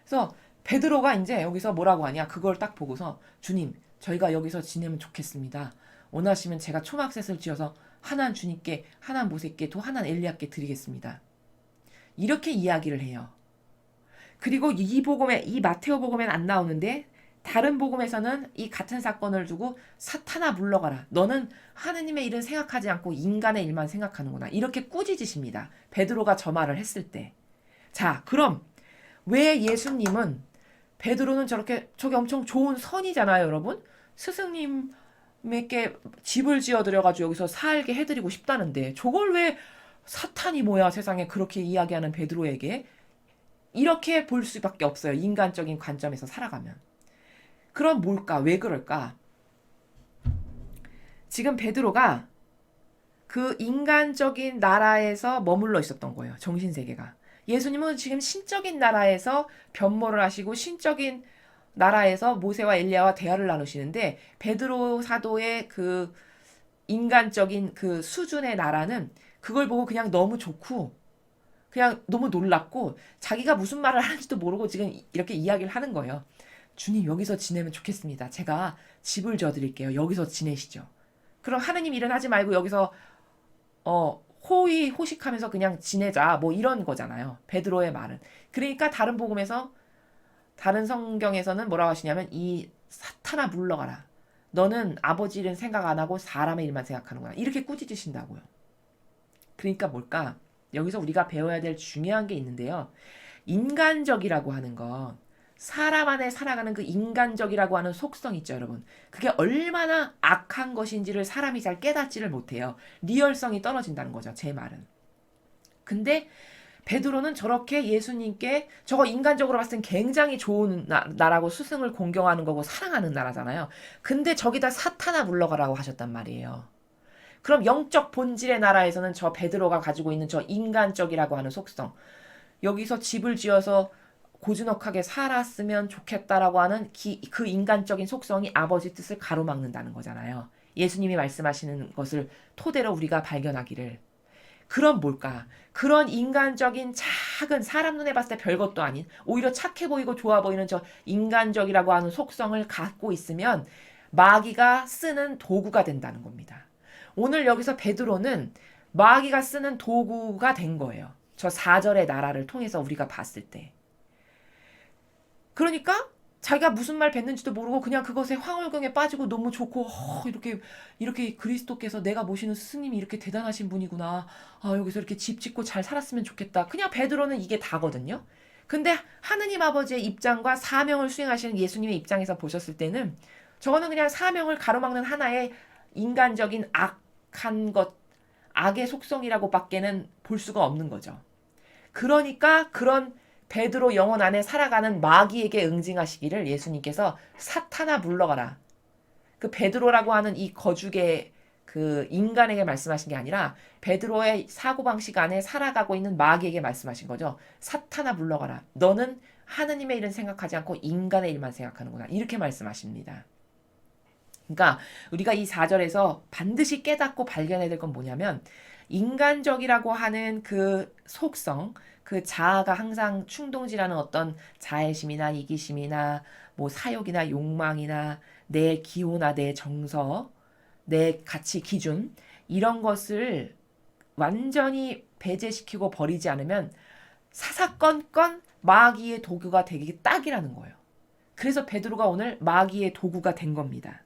S1: 그래서 베드로가 이제 여기서 뭐라고 하냐? 그걸 딱 보고서 주님, 저희가 여기서 지내면 좋겠습니다. 원하시면 제가 초막셋을 지어서 하나는 주님께, 하나는 모세께, 또 하나는 엘리야께 드리겠습니다. 이렇게 이야기를 해요. 그리고 이 마테오 복음에는 안 나오는데 다른 복음에서는 이 같은 사건을 두고 사탄아 물러가라. 너는 하느님의 일은 생각하지 않고 인간의 일만 생각하는구나. 이렇게 꾸짖으십니다. 베드로가 저 말을 했을 때. 자, 그럼 왜 예수님은 베드로는 저게 엄청 좋은 선이잖아요, 여러분. 스승님에게 집을 지어드려가지고 여기서 살게 해드리고 싶다는데 저걸 왜 사탄이 뭐야 세상에 그렇게 이야기하는 베드로에게 이렇게 볼 수밖에 없어요. 인간적인 관점에서 살아가면. 그럼 뭘까? 왜 그럴까? 지금 베드로가 그 인간적인 나라에서 머물러 있었던 거예요. 정신세계가. 예수님은 지금 신적인 나라에서 변모를 하시고 신적인 나라에서 모세와 엘리야와 대화를 나누시는데 베드로 사도의 그 인간적인 그 수준의 나라는 그걸 보고 그냥 너무 좋고 그냥 너무 놀랍고 자기가 무슨 말을 하는지도 모르고 지금 이렇게 이야기를 하는 거예요. 주님 여기서 지내면 좋겠습니다. 제가 집을 져드릴게요. 여기서 지내시죠. 그럼 하느님 일은 하지 말고 여기서 호의 호식하면서 그냥 지내자 뭐 이런 거잖아요. 베드로의 말은. 그러니까 다른 복음에서 다른 성경에서는 뭐라고 하시냐면 이 사탄아 물러가라. 너는 아버지 일은 생각 안 하고 사람의 일만 생각하는구나. 이렇게 꾸짖으신다고요. 그러니까 뭘까? 여기서 우리가 배워야 될 중요한 게 있는데요. 인간적이라고 하는 건 사람 안에 살아가는 그 인간적이라고 하는 속성 있죠, 여러분. 그게 얼마나 악한 것인지를 사람이 잘 깨닫지를 못해요. 리얼성이 떨어진다는 거죠, 제 말은. 근데 베드로는 저렇게 예수님께 저거 인간적으로 봤을 땐 굉장히 좋은 나라고 스승을 공경하는 거고 사랑하는 나라잖아요. 근데 저기다 사탄아 물러가라고 하셨단 말이에요. 그럼 영적 본질의 나라에서는 저 베드로가 가지고 있는 저 인간적이라고 하는 속성, 여기서 집을 지어서 고즈넉하게 살았으면 좋겠다라고 하는 그 인간적인 속성이 아버지 뜻을 가로막는다는 거잖아요. 예수님이 말씀하시는 것을 토대로 우리가 발견하기를. 그럼 뭘까? 그런 인간적인 작은 사람 눈에 봤을 때 별것도 아닌 오히려 착해 보이고 좋아 보이는 저 인간적이라고 하는 속성을 갖고 있으면 마귀가 쓰는 도구가 된다는 겁니다. 오늘 여기서 베드로는 마귀가 쓰는 도구가 된 거예요. 저 4절의 나라를 통해서 우리가 봤을 때. 그러니까 자기가 무슨 말 뱉는지도 모르고 그냥 그것에 황홀경에 빠지고 너무 좋고 이렇게 그리스도께서 내가 모시는 스승님이 이렇게 대단하신 분이구나. 여기서 이렇게 집 짓고 잘 살았으면 좋겠다. 그냥 베드로는 이게 다거든요. 근데 하느님 아버지의 입장과 사명을 수행하시는 예수님의 입장에서 보셨을 때는 저거는 그냥 사명을 가로막는 하나의 인간적인 악한 것, 악의 속성이라고 밖에는 볼 수가 없는 거죠. 그러니까 그런 베드로 영혼 안에 살아가는 마귀에게 응징하시기를 예수님께서 사탄아 물러가라. 그 베드로라고 하는 이 거죽의 그 인간에게 말씀하신 게 아니라 베드로의 사고방식 안에 살아가고 있는 마귀에게 말씀하신 거죠. 사탄아 물러가라. 너는 하느님의 일은 생각하지 않고 인간의 일만 생각하는구나. 이렇게 말씀하십니다. 그러니까 우리가 이 4절에서 반드시 깨닫고 발견해야 될 건 뭐냐면 인간적이라고 하는 그 속성, 그 자아가 항상 충동질하는 어떤 자애심이나 이기심이나 뭐 사욕이나 욕망이나 내 기호나 내 정서, 내 가치 기준 이런 것을 완전히 배제시키고 버리지 않으면 사사건건 마귀의 도구가 되기 딱이라는 거예요. 그래서 베드로가 오늘 마귀의 도구가 된 겁니다.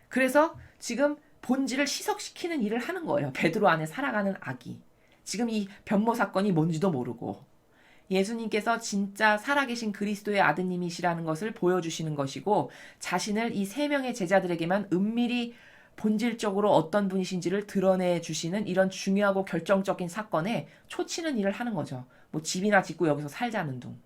S1: 그래서 지금 본질을 희석시키는 일을 하는 거예요. 베드로 안에 살아가는 악이. 지금 이 변모 사건이 뭔지도 모르고 예수님께서 진짜 살아계신 그리스도의 아드님이시라는 것을 보여주시는 것이고 자신을 이 3명의 제자들에게만 은밀히 본질적으로 어떤 분이신지를 드러내 주시는 이런 중요하고 결정적인 사건에 초치는 일을 하는 거죠. 뭐 집이나 짓고 여기서 살자는 둥.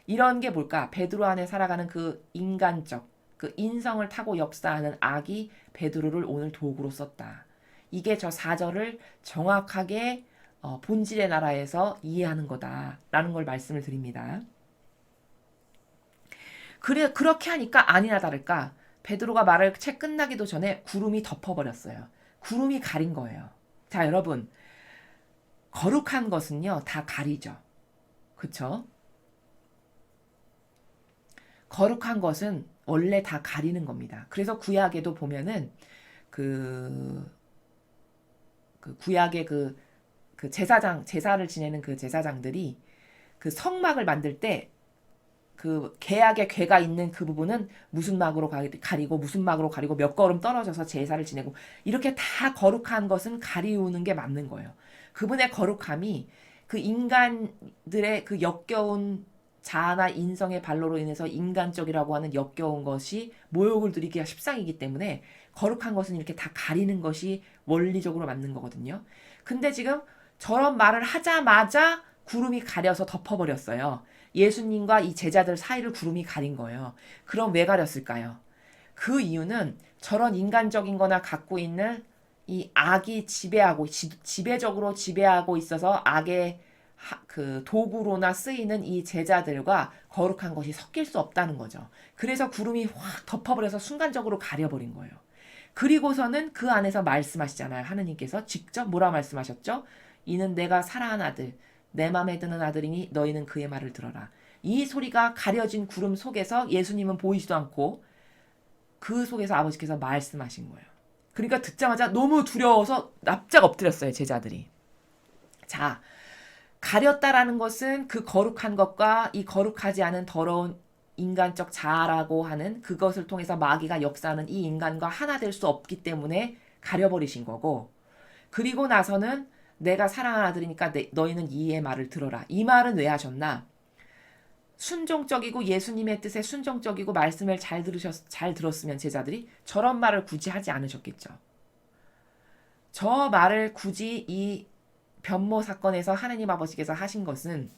S1: 이런 게 뭘까? 베드로 안에 살아가는 그 인간적, 그 인성을 타고 역사하는 악이 베드로를 오늘 도구로 썼다. 이게 저 4절을 정확하게 본질의 나라에서 이해하는 거다라는 걸 말씀을 드립니다. 그렇게 하니까 아니나 다를까 베드로가 말을 채 끝나기도 전에 구름이 덮어버렸어요. 구름이 가린 거예요. 자, 여러분 거룩한 것은요 다 가리죠. 그쵸? 거룩한 것은 원래 다 가리는 겁니다. 그래서 구약에도 보면은 그 구약의 그 제사를 지내는 그 제사장들이 그 성막을 만들 때 그 계약의 궤가 있는 그 부분은 무슨 막으로 가리고 무슨 막으로 가리고 몇 걸음 떨어져서 제사를 지내고 이렇게 다 거룩한 것은 가리우는 게 맞는 거예요. 그분의 거룩함이 그 인간들의 그 역겨운 자아나 인성의 발로로 인해서 인간적이라고 하는 역겨운 것이 모욕을 드리기가 십상이기 때문에 거룩한 것은 이렇게 다 가리는 것이 원리적으로 맞는 거거든요. 근데 지금 저런 말을 하자마자 구름이 가려서 덮어버렸어요. 예수님과 이 제자들 사이를 구름이 가린 거예요. 그럼 왜 가렸을까요? 그 이유는 저런 인간적인 거나 갖고 있는 이 악이 지배적으로 지배하고 있어서 악의 그 도구로나 쓰이는 이 제자들과 거룩한 것이 섞일 수 없다는 거죠. 그래서 구름이 확 덮어버려서 순간적으로 가려버린 거예요. 그리고서는 그 안에서 말씀하시잖아요. 하느님께서 직접 뭐라 말씀하셨죠? 이는 내가 사랑하는 아들, 내 맘에 드는 아들이니 너희는 그의 말을 들어라. 이 소리가 가려진 구름 속에서 예수님은 보이지도 않고 그 속에서 아버지께서 말씀하신 거예요. 그러니까 듣자마자 너무 두려워서 납작 엎드렸어요, 제자들이. 자, 가렸다라는 것은 그 거룩한 것과 이 거룩하지 않은 더러운 인간적 자아라고 하는 그것을 통해서 마귀가 역사하는 이 인간과 하나 될 수 없기 때문에 가려버리신 거고, 그리고 나서는 내가 사랑하는 아들이니까 너희는 이의 말을 들어라. 이 말은 왜 하셨나? 순종적이고 예수님의 뜻에 순종적이고 말씀을 잘 들었으면 제자들이 저런 말을 굳이 하지 않으셨겠죠. 저 말을 굳이 이 변모 사건에서 하느님 아버지께서 하신 것은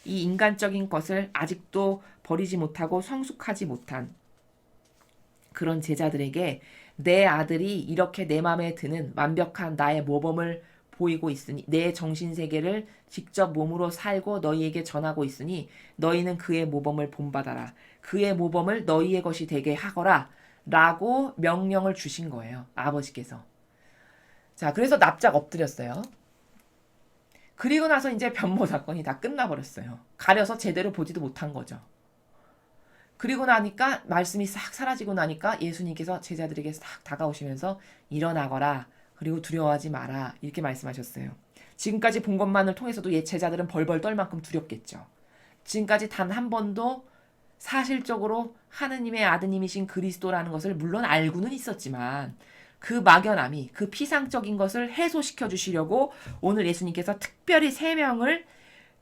S1: 이 인간적인 것을 아직도 버리지 못하고 성숙하지 못한 그런 제자들에게 내 아들이 이렇게 내 마음에 드는 완벽한 나의 모범을 보이고 있으니 내 정신세계를 직접 몸으로 살고 너희에게 전하고 있으니 너희는 그의 모범을 본받아라. 그의 모범을 너희의 것이 되게 하거라. 라고 명령을 주신 거예요. 아버지께서. 자, 그래서 납작 엎드렸어요. 그리고 나서 이제 변모 사건이 다 끝나버렸어요. 가려서 제대로 보지도 못한 거죠. 그리고 나니까 말씀이 싹 사라지고 나니까 예수님께서 제자들에게 싹 다가오시면서 일어나거라. 그리고 두려워하지 마라. 이렇게 말씀하셨어요. 지금까지 본 것만을 통해서도 옛 제자들은 벌벌 떨 만큼 두렵겠죠. 지금까지 단 한 번도 사실적으로 하느님의 아드님이신 그리스도라는 것을 물론 알고는 있었지만 그 막연함이 그 피상적인 것을 해소시켜 주시려고 오늘 예수님께서 특별히 3명을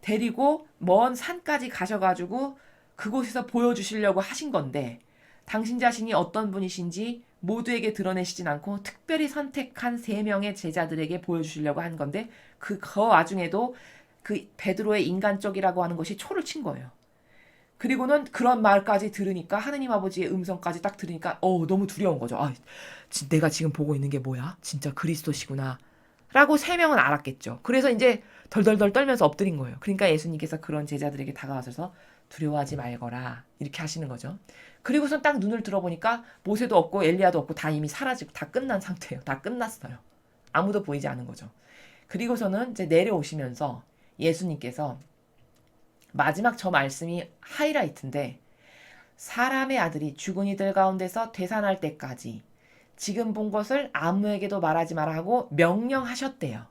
S1: 데리고 먼 산까지 가셔가지고 그곳에서 보여주시려고 하신 건데 당신 자신이 어떤 분이신지 모두에게 드러내시진 않고 특별히 선택한 3명의 제자들에게 보여주시려고 한 건데 그 와중에도 그 베드로의 인간적이라고 하는 것이 초를 친 거예요. 그리고는 그런 말까지 들으니까 하느님 아버지의 음성까지 딱 들으니까 너무 두려운 거죠. 내가 지금 보고 있는 게 뭐야? 진짜 그리스도시구나. 라고 3명은 알았겠죠. 그래서 이제 덜덜덜 떨면서 엎드린 거예요. 그러니까 예수님께서 그런 제자들에게 다가와서 두려워하지 말거라 이렇게 하시는 거죠. 그리고선 딱 눈을 들어보니까 모세도 없고 엘리야도 없고 다 이미 사라지고 다 끝난 상태예요. 다 끝났어요. 아무도 보이지 않은 거죠. 그리고서는 이제 내려오시면서 예수님께서 마지막 저 말씀이 하이라이트인데 사람의 아들이 죽은 이들 가운데서 되살아날 때까지 지금 본 것을 아무에게도 말하지 마라 하고 명령하셨대요.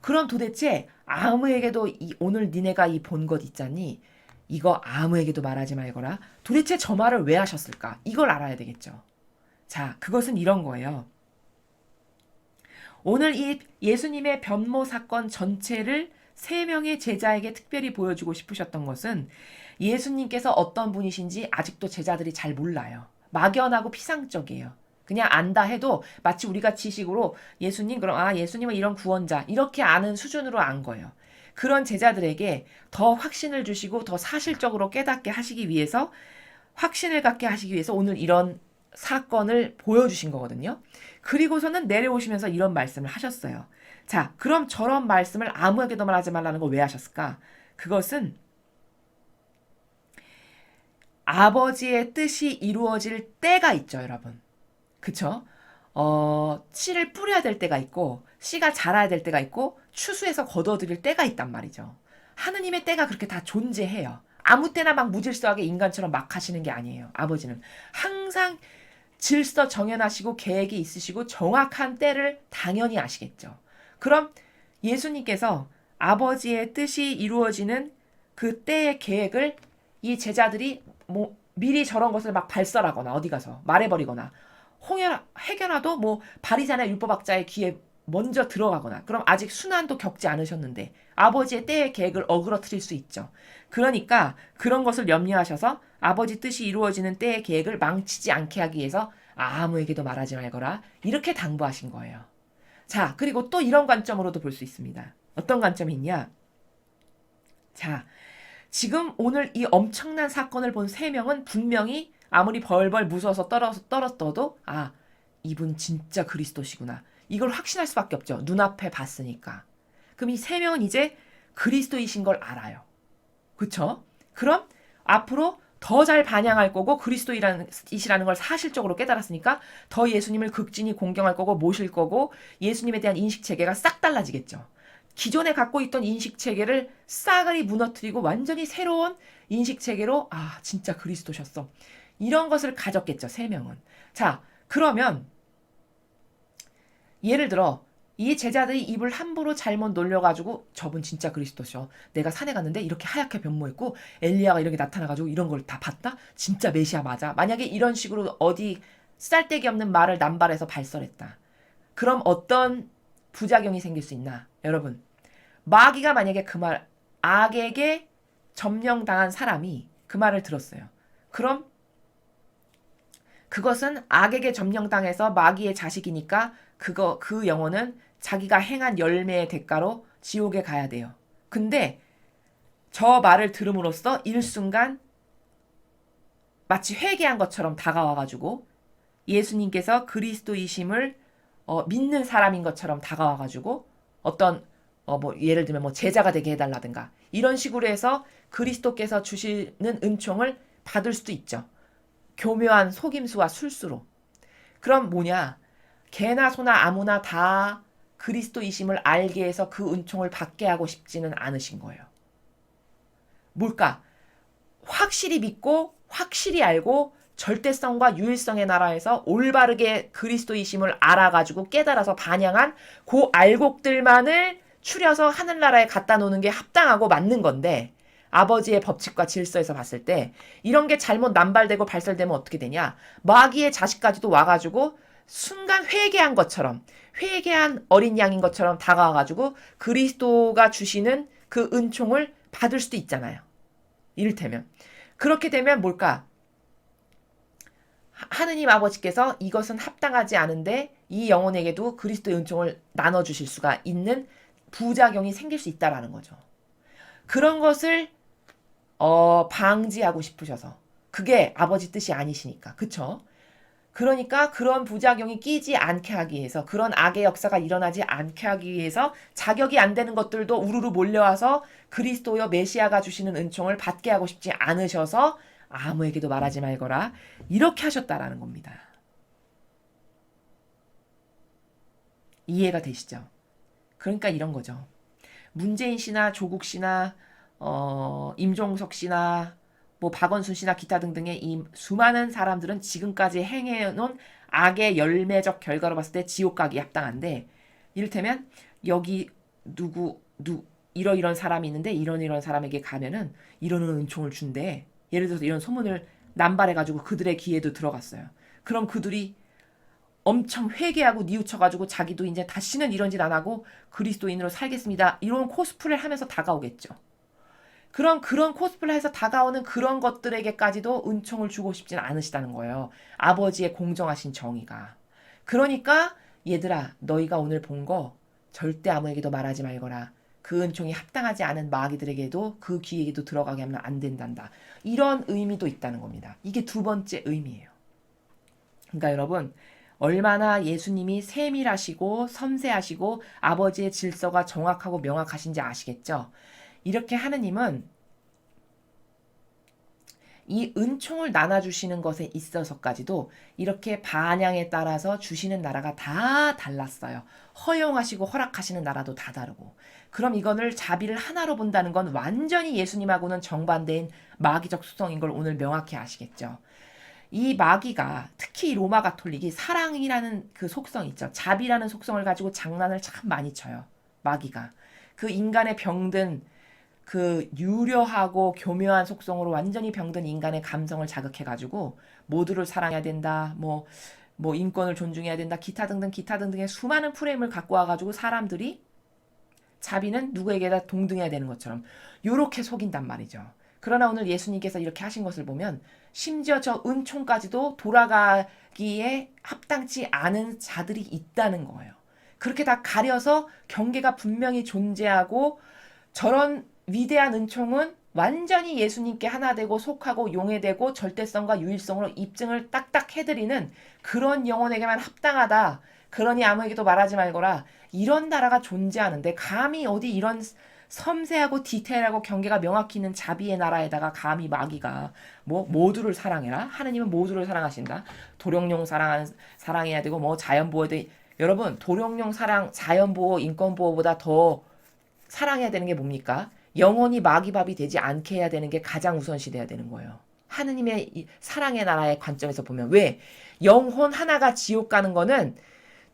S1: 그럼 도대체 아무에게도 오늘 니네가 이 본 것 있잖니 이거 아무에게도 말하지 말거라. 도대체 저 말을 왜 하셨을까? 이걸 알아야 되겠죠. 자, 그것은 이런 거예요. 오늘 이 예수님의 변모 사건 전체를 3명의 제자에게 특별히 보여주고 싶으셨던 것은 예수님께서 어떤 분이신지 아직도 제자들이 잘 몰라요. 막연하고 피상적이에요. 그냥 안다 해도 마치 우리가 지식으로 예수님 그럼 예수님은 이런 구원자 이렇게 아는 수준으로 안 거예요. 그런 제자들에게 더 확신을 주시고 더 사실적으로 깨닫게 하시기 위해서 확신을 갖게 하시기 위해서 오늘 이런 사건을 보여주신 거거든요. 그리고서는 내려오시면서 이런 말씀을 하셨어요. 자, 그럼 저런 말씀을 아무에게도 말하지 말라는 걸 왜 하셨을까? 그것은 아버지의 뜻이 이루어질 때가 있죠, 여러분. 그쵸? 씨를 뿌려야 될 때가 있고 씨가 자라야 될 때가 있고 추수해서 거둬들일 때가 있단 말이죠. 하느님의 때가 그렇게 다 존재해요. 아무 때나 막 무질서하게 인간처럼 막 하시는 게 아니에요. 아버지는 항상 질서 정연하시고 계획이 있으시고 정확한 때를 당연히 아시겠죠. 그럼 예수님께서 아버지의 뜻이 이루어지는 그 때의 계획을 이 제자들이 뭐 미리 저런 것을 막 발설하거나 어디 가서 말해버리거나 해결하도 뭐 바리새인의 율법학자의 귀에 먼저 들어가거나 그럼 아직 순환도 겪지 않으셨는데 아버지의 때의 계획을 어그러뜨릴 수 있죠. 그러니까 그런 것을 염려하셔서 아버지 뜻이 이루어지는 때의 계획을 망치지 않게 하기 위해서 아무에게도 말하지 말거라 이렇게 당부하신 거예요. 자, 그리고 또 이런 관점으로도 볼 수 있습니다. 어떤 관점이 있냐? 자, 지금 오늘 이 엄청난 사건을 본 세 명은 분명히 아무리 벌벌 무서워서 떨었어도 이분 진짜 그리스도시구나. 이걸 확신할 수밖에 없죠. 눈앞에 봤으니까. 그럼 이 세 명은 이제 그리스도이신 걸 알아요. 그쵸? 그럼 앞으로 더 잘 반향할 거고 그리스도이시라는 걸 사실적으로 깨달았으니까 더 예수님을 극진히 공경할 거고 모실 거고 예수님에 대한 인식체계가 싹 달라지겠죠. 기존에 갖고 있던 인식체계를 싸그리 무너뜨리고 완전히 새로운 인식체계로 진짜 그리스도셨어. 이런 것을 가졌겠죠. 세 명은. 자, 그러면 예를 들어 이 제자들이 입을 함부로 잘못 놀려가지고 저분 진짜 그리스도셔. 내가 산에 갔는데 이렇게 하얗게 변모했고 엘리야가 이렇게 나타나가지고 이런 걸 다 봤다? 진짜 메시아 맞아. 만약에 이런 식으로 어디 쓸데기 없는 말을 남발해서 발설했다. 그럼 어떤 부작용이 생길 수 있나? 여러분, 마귀가 만약에 그 말, 악에게 점령당한 사람이 그 말을 들었어요. 그럼 그것은 악에게 점령당해서 마귀의 자식이니까 그 영혼은 자기가 행한 열매의 대가로 지옥에 가야 돼요. 근데 저 말을 들음으로써 일순간 마치 회개한 것처럼 다가와가지고 예수님께서 그리스도이심을 믿는 사람인 것처럼 다가와가지고 어떤 뭐 예를 들면 뭐 제자가 되게 해달라든가 이런 식으로 해서 그리스도께서 주시는 은총을 받을 수도 있죠. 교묘한 속임수와 술수로. 그럼 뭐냐? 개나 소나 아무나 다 그리스도이심을 알게 해서 그 은총을 받게 하고 싶지는 않으신 거예요. 뭘까? 확실히 믿고 확실히 알고 절대성과 유일성의 나라에서 올바르게 그리스도이심을 알아가지고 깨달아서 반영한 그 알곡들만을 추려서 하늘나라에 갖다 놓는 게 합당하고 맞는 건데 아버지의 법칙과 질서에서 봤을 때 이런 게 잘못 남발되고 발설되면 어떻게 되냐? 마귀의 자식까지도 와가지고 순간 회개한 것처럼 회개한 어린 양인 것처럼 다가와가지고 그리스도가 주시는 그 은총을 받을 수도 있잖아요. 이를테면 그렇게 되면 뭘까? 하느님 아버지께서 이것은 합당하지 않은데 이 영혼에게도 그리스도의 은총을 나눠주실 수가 있는 부작용이 생길 수 있다라는 거죠. 그런 것을 방지하고 싶으셔서 그게 아버지 뜻이 아니시니까. 그쵸? 그러니까 그런 부작용이 끼지 않게 하기 위해서 그런 악의 역사가 일어나지 않게 하기 위해서 자격이 안 되는 것들도 우르르 몰려와서 그리스도여 메시아가 주시는 은총을 받게 하고 싶지 않으셔서 아무에게도 말하지 말거라 이렇게 하셨다라는 겁니다. 이해가 되시죠? 그러니까 이런 거죠. 문재인 씨나 조국 씨나 임종석 씨나 뭐 박원순 씨나 기타 등등의 이 수많은 사람들은 지금까지 행해놓은 악의 열매적 결과로 봤을 때 지옥 가기 합당한데 이를테면 여기 이런 사람이 있는데 이런 사람에게 가면은 이런 은총을 준대. 예를 들어서 이런 소문을 남발해가지고 그들의 귀에도 들어갔어요. 그럼 그들이 엄청 회개하고 뉘우쳐가지고 자기도 이제 다시는 이런 짓 안 하고 그리스도인으로 살겠습니다. 이런 코스프레를 하면서 다가오겠죠. 그런 코스프레해서 다가오는 그런 것들에게까지도 은총을 주고 싶지는 않으시다는 거예요. 아버지의 공정하신 정의가. 그러니까 얘들아 너희가 오늘 본 거 절대 아무에게도 말하지 말거라. 그 은총이 합당하지 않은 마귀들에게도 그 귀에게도 들어가게 하면 안 된단다. 이런 의미도 있다는 겁니다. 이게 두 번째 의미예요. 그러니까 여러분 얼마나 예수님이 세밀하시고 섬세하시고 아버지의 질서가 정확하고 명확하신지 아시겠죠? 이렇게 하느님은 이 은총을 나눠주시는 것에 있어서까지도 이렇게 반향에 따라서 주시는 나라가 다 달랐어요. 허용하시고 허락하시는 나라도 다 다르고. 그럼 이거를 자비를 하나로 본다는 건 완전히 예수님하고는 정반대인 마귀적 수성인 걸 오늘 명확히 아시겠죠. 이 마귀가 특히 로마 가톨릭이 사랑이라는 그 속성 있죠. 자비라는 속성을 가지고 장난을 참 많이 쳐요. 마귀가. 그 인간의 병든 그 유려하고 교묘한 속성으로 완전히 병든 인간의 감성을 자극해가지고 모두를 사랑해야 된다, 뭐 인권을 존중해야 된다, 기타 등등의 수많은 프레임을 갖고 와가지고 사람들이 자비는 누구에게나 동등해야 되는 것처럼 요렇게 속인단 말이죠. 그러나 오늘 예수님께서 이렇게 하신 것을 보면 심지어 저 은총까지도 돌아가기에 합당치 않은 자들이 있다는 거예요. 그렇게 다 가려서 경계가 분명히 존재하고 저런 위대한 은총은 완전히 예수님께 하나 되고 속하고 용해되고 절대성과 유일성으로 입증을 딱딱 해드리는 그런 영혼에게만 합당하다. 그러니 아무에게도 말하지 말거라. 이런 나라가 존재하는데 감히 어디 이런 섬세하고 디테일하고 경계가 명확히 있는 자비의 나라에다가 감히 마귀가 뭐 모두를 사랑해라. 하느님은 모두를 사랑하신다. 도룡뇽 사랑해야 되고 뭐 자연보호도 여러분 도룡뇽 사랑 자연보호 인권보호보다 더 사랑해야 되는 게 뭡니까? 영원히 마귀밥이 되지 않게 해야 되는 게 가장 우선시돼야 되는 거예요. 하느님의 이 사랑의 나라의 관점에서 보면 왜? 영혼 하나가 지옥 가는 거는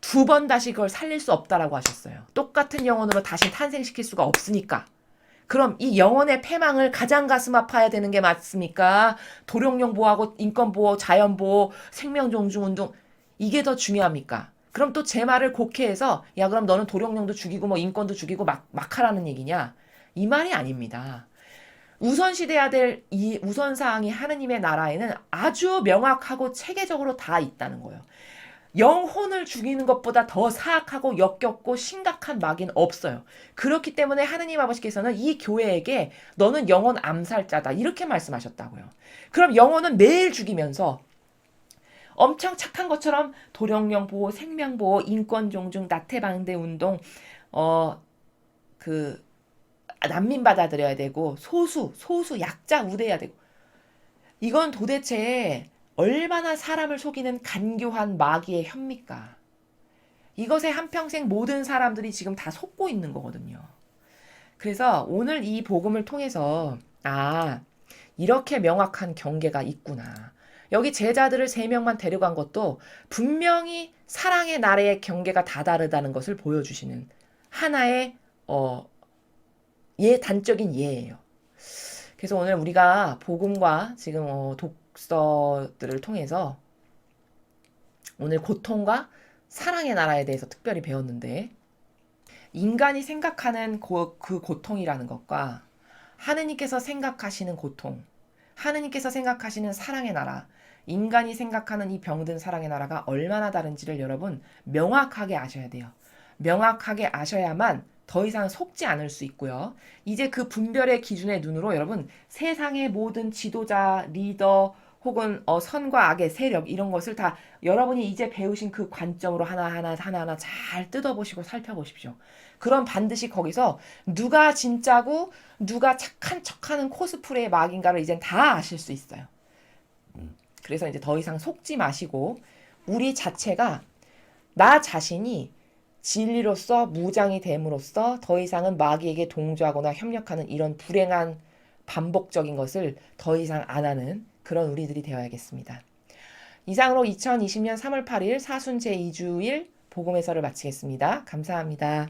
S1: 두 번 다시 그걸 살릴 수 없다라고 하셨어요. 똑같은 영혼으로 다시 탄생시킬 수가 없으니까. 그럼 이 영혼의 패망을 가장 가슴 아파야 되는 게 맞습니까? 도룡뇽 보호하고 인권보호, 자연보호, 생명존중운동 이게 더 중요합니까? 그럼 또 제 말을 곡해해서 야 그럼 너는 도룡뇽도 죽이고 뭐 인권도 죽이고 막 하라는 얘기냐? 이 말이 아닙니다. 우선시돼야 될 이 우선사항이 하느님의 나라에는 아주 명확하고 체계적으로 다 있다는 거예요. 영혼을 죽이는 것보다 더 사악하고 역겹고 심각한 마귀는 없어요. 그렇기 때문에 하느님 아버지께서는 이 교회에게 너는 영혼 암살자다 이렇게 말씀하셨다고요. 그럼 영혼은 매일 죽이면서 엄청 착한 것처럼 도령령 보호, 생명 보호, 인권 존중, 나태 방대 운동, 그 난민 받아들여야 되고 소수 약자 우대해야 되고 이건 도대체 얼마나 사람을 속이는 간교한 마귀의 혐입니까? 이것에 한평생 모든 사람들이 지금 다 속고 있는 거거든요. 그래서 오늘 이 복음을 통해서 이렇게 명확한 경계가 있구나. 여기 제자들을 3명만 데려간 것도 분명히 사랑의 나라의 경계가 다 다르다는 것을 보여주시는 하나의 단적인 예예요. 그래서 오늘 우리가 복음과 지금 독서들을 통해서 오늘 고통과 사랑의 나라에 대해서 특별히 배웠는데 인간이 생각하는 그 고통이라는 것과 하느님께서 생각하시는 고통, 하느님께서 생각하시는 사랑의 나라, 인간이 생각하는 이 병든 사랑의 나라가 얼마나 다른지를 여러분 명확하게 아셔야 돼요. 명확하게 아셔야만 더 이상 속지 않을 수 있고요. 이제 그 분별의 기준의 눈으로 여러분 세상의 모든 지도자, 리더 혹은 선과 악의 세력 이런 것을 다 여러분이 이제 배우신 그 관점으로 하나하나 잘 뜯어보시고 살펴보십시오. 그럼 반드시 거기서 누가 진짜고 누가 착한 척하는 코스프레의 마귀인가를 이젠 다 아실 수 있어요. 그래서 이제 더 이상 속지 마시고 우리 자체가 나 자신이 진리로서 무장이 됨으로써 더 이상은 마귀에게 동조하거나 협력하는 이런 불행한 반복적인 것을 더 이상 안 하는 그런 우리들이 되어야겠습니다. 이상으로 2020년 3월 8일 사순 제2주일 복음해설을 마치겠습니다. 감사합니다.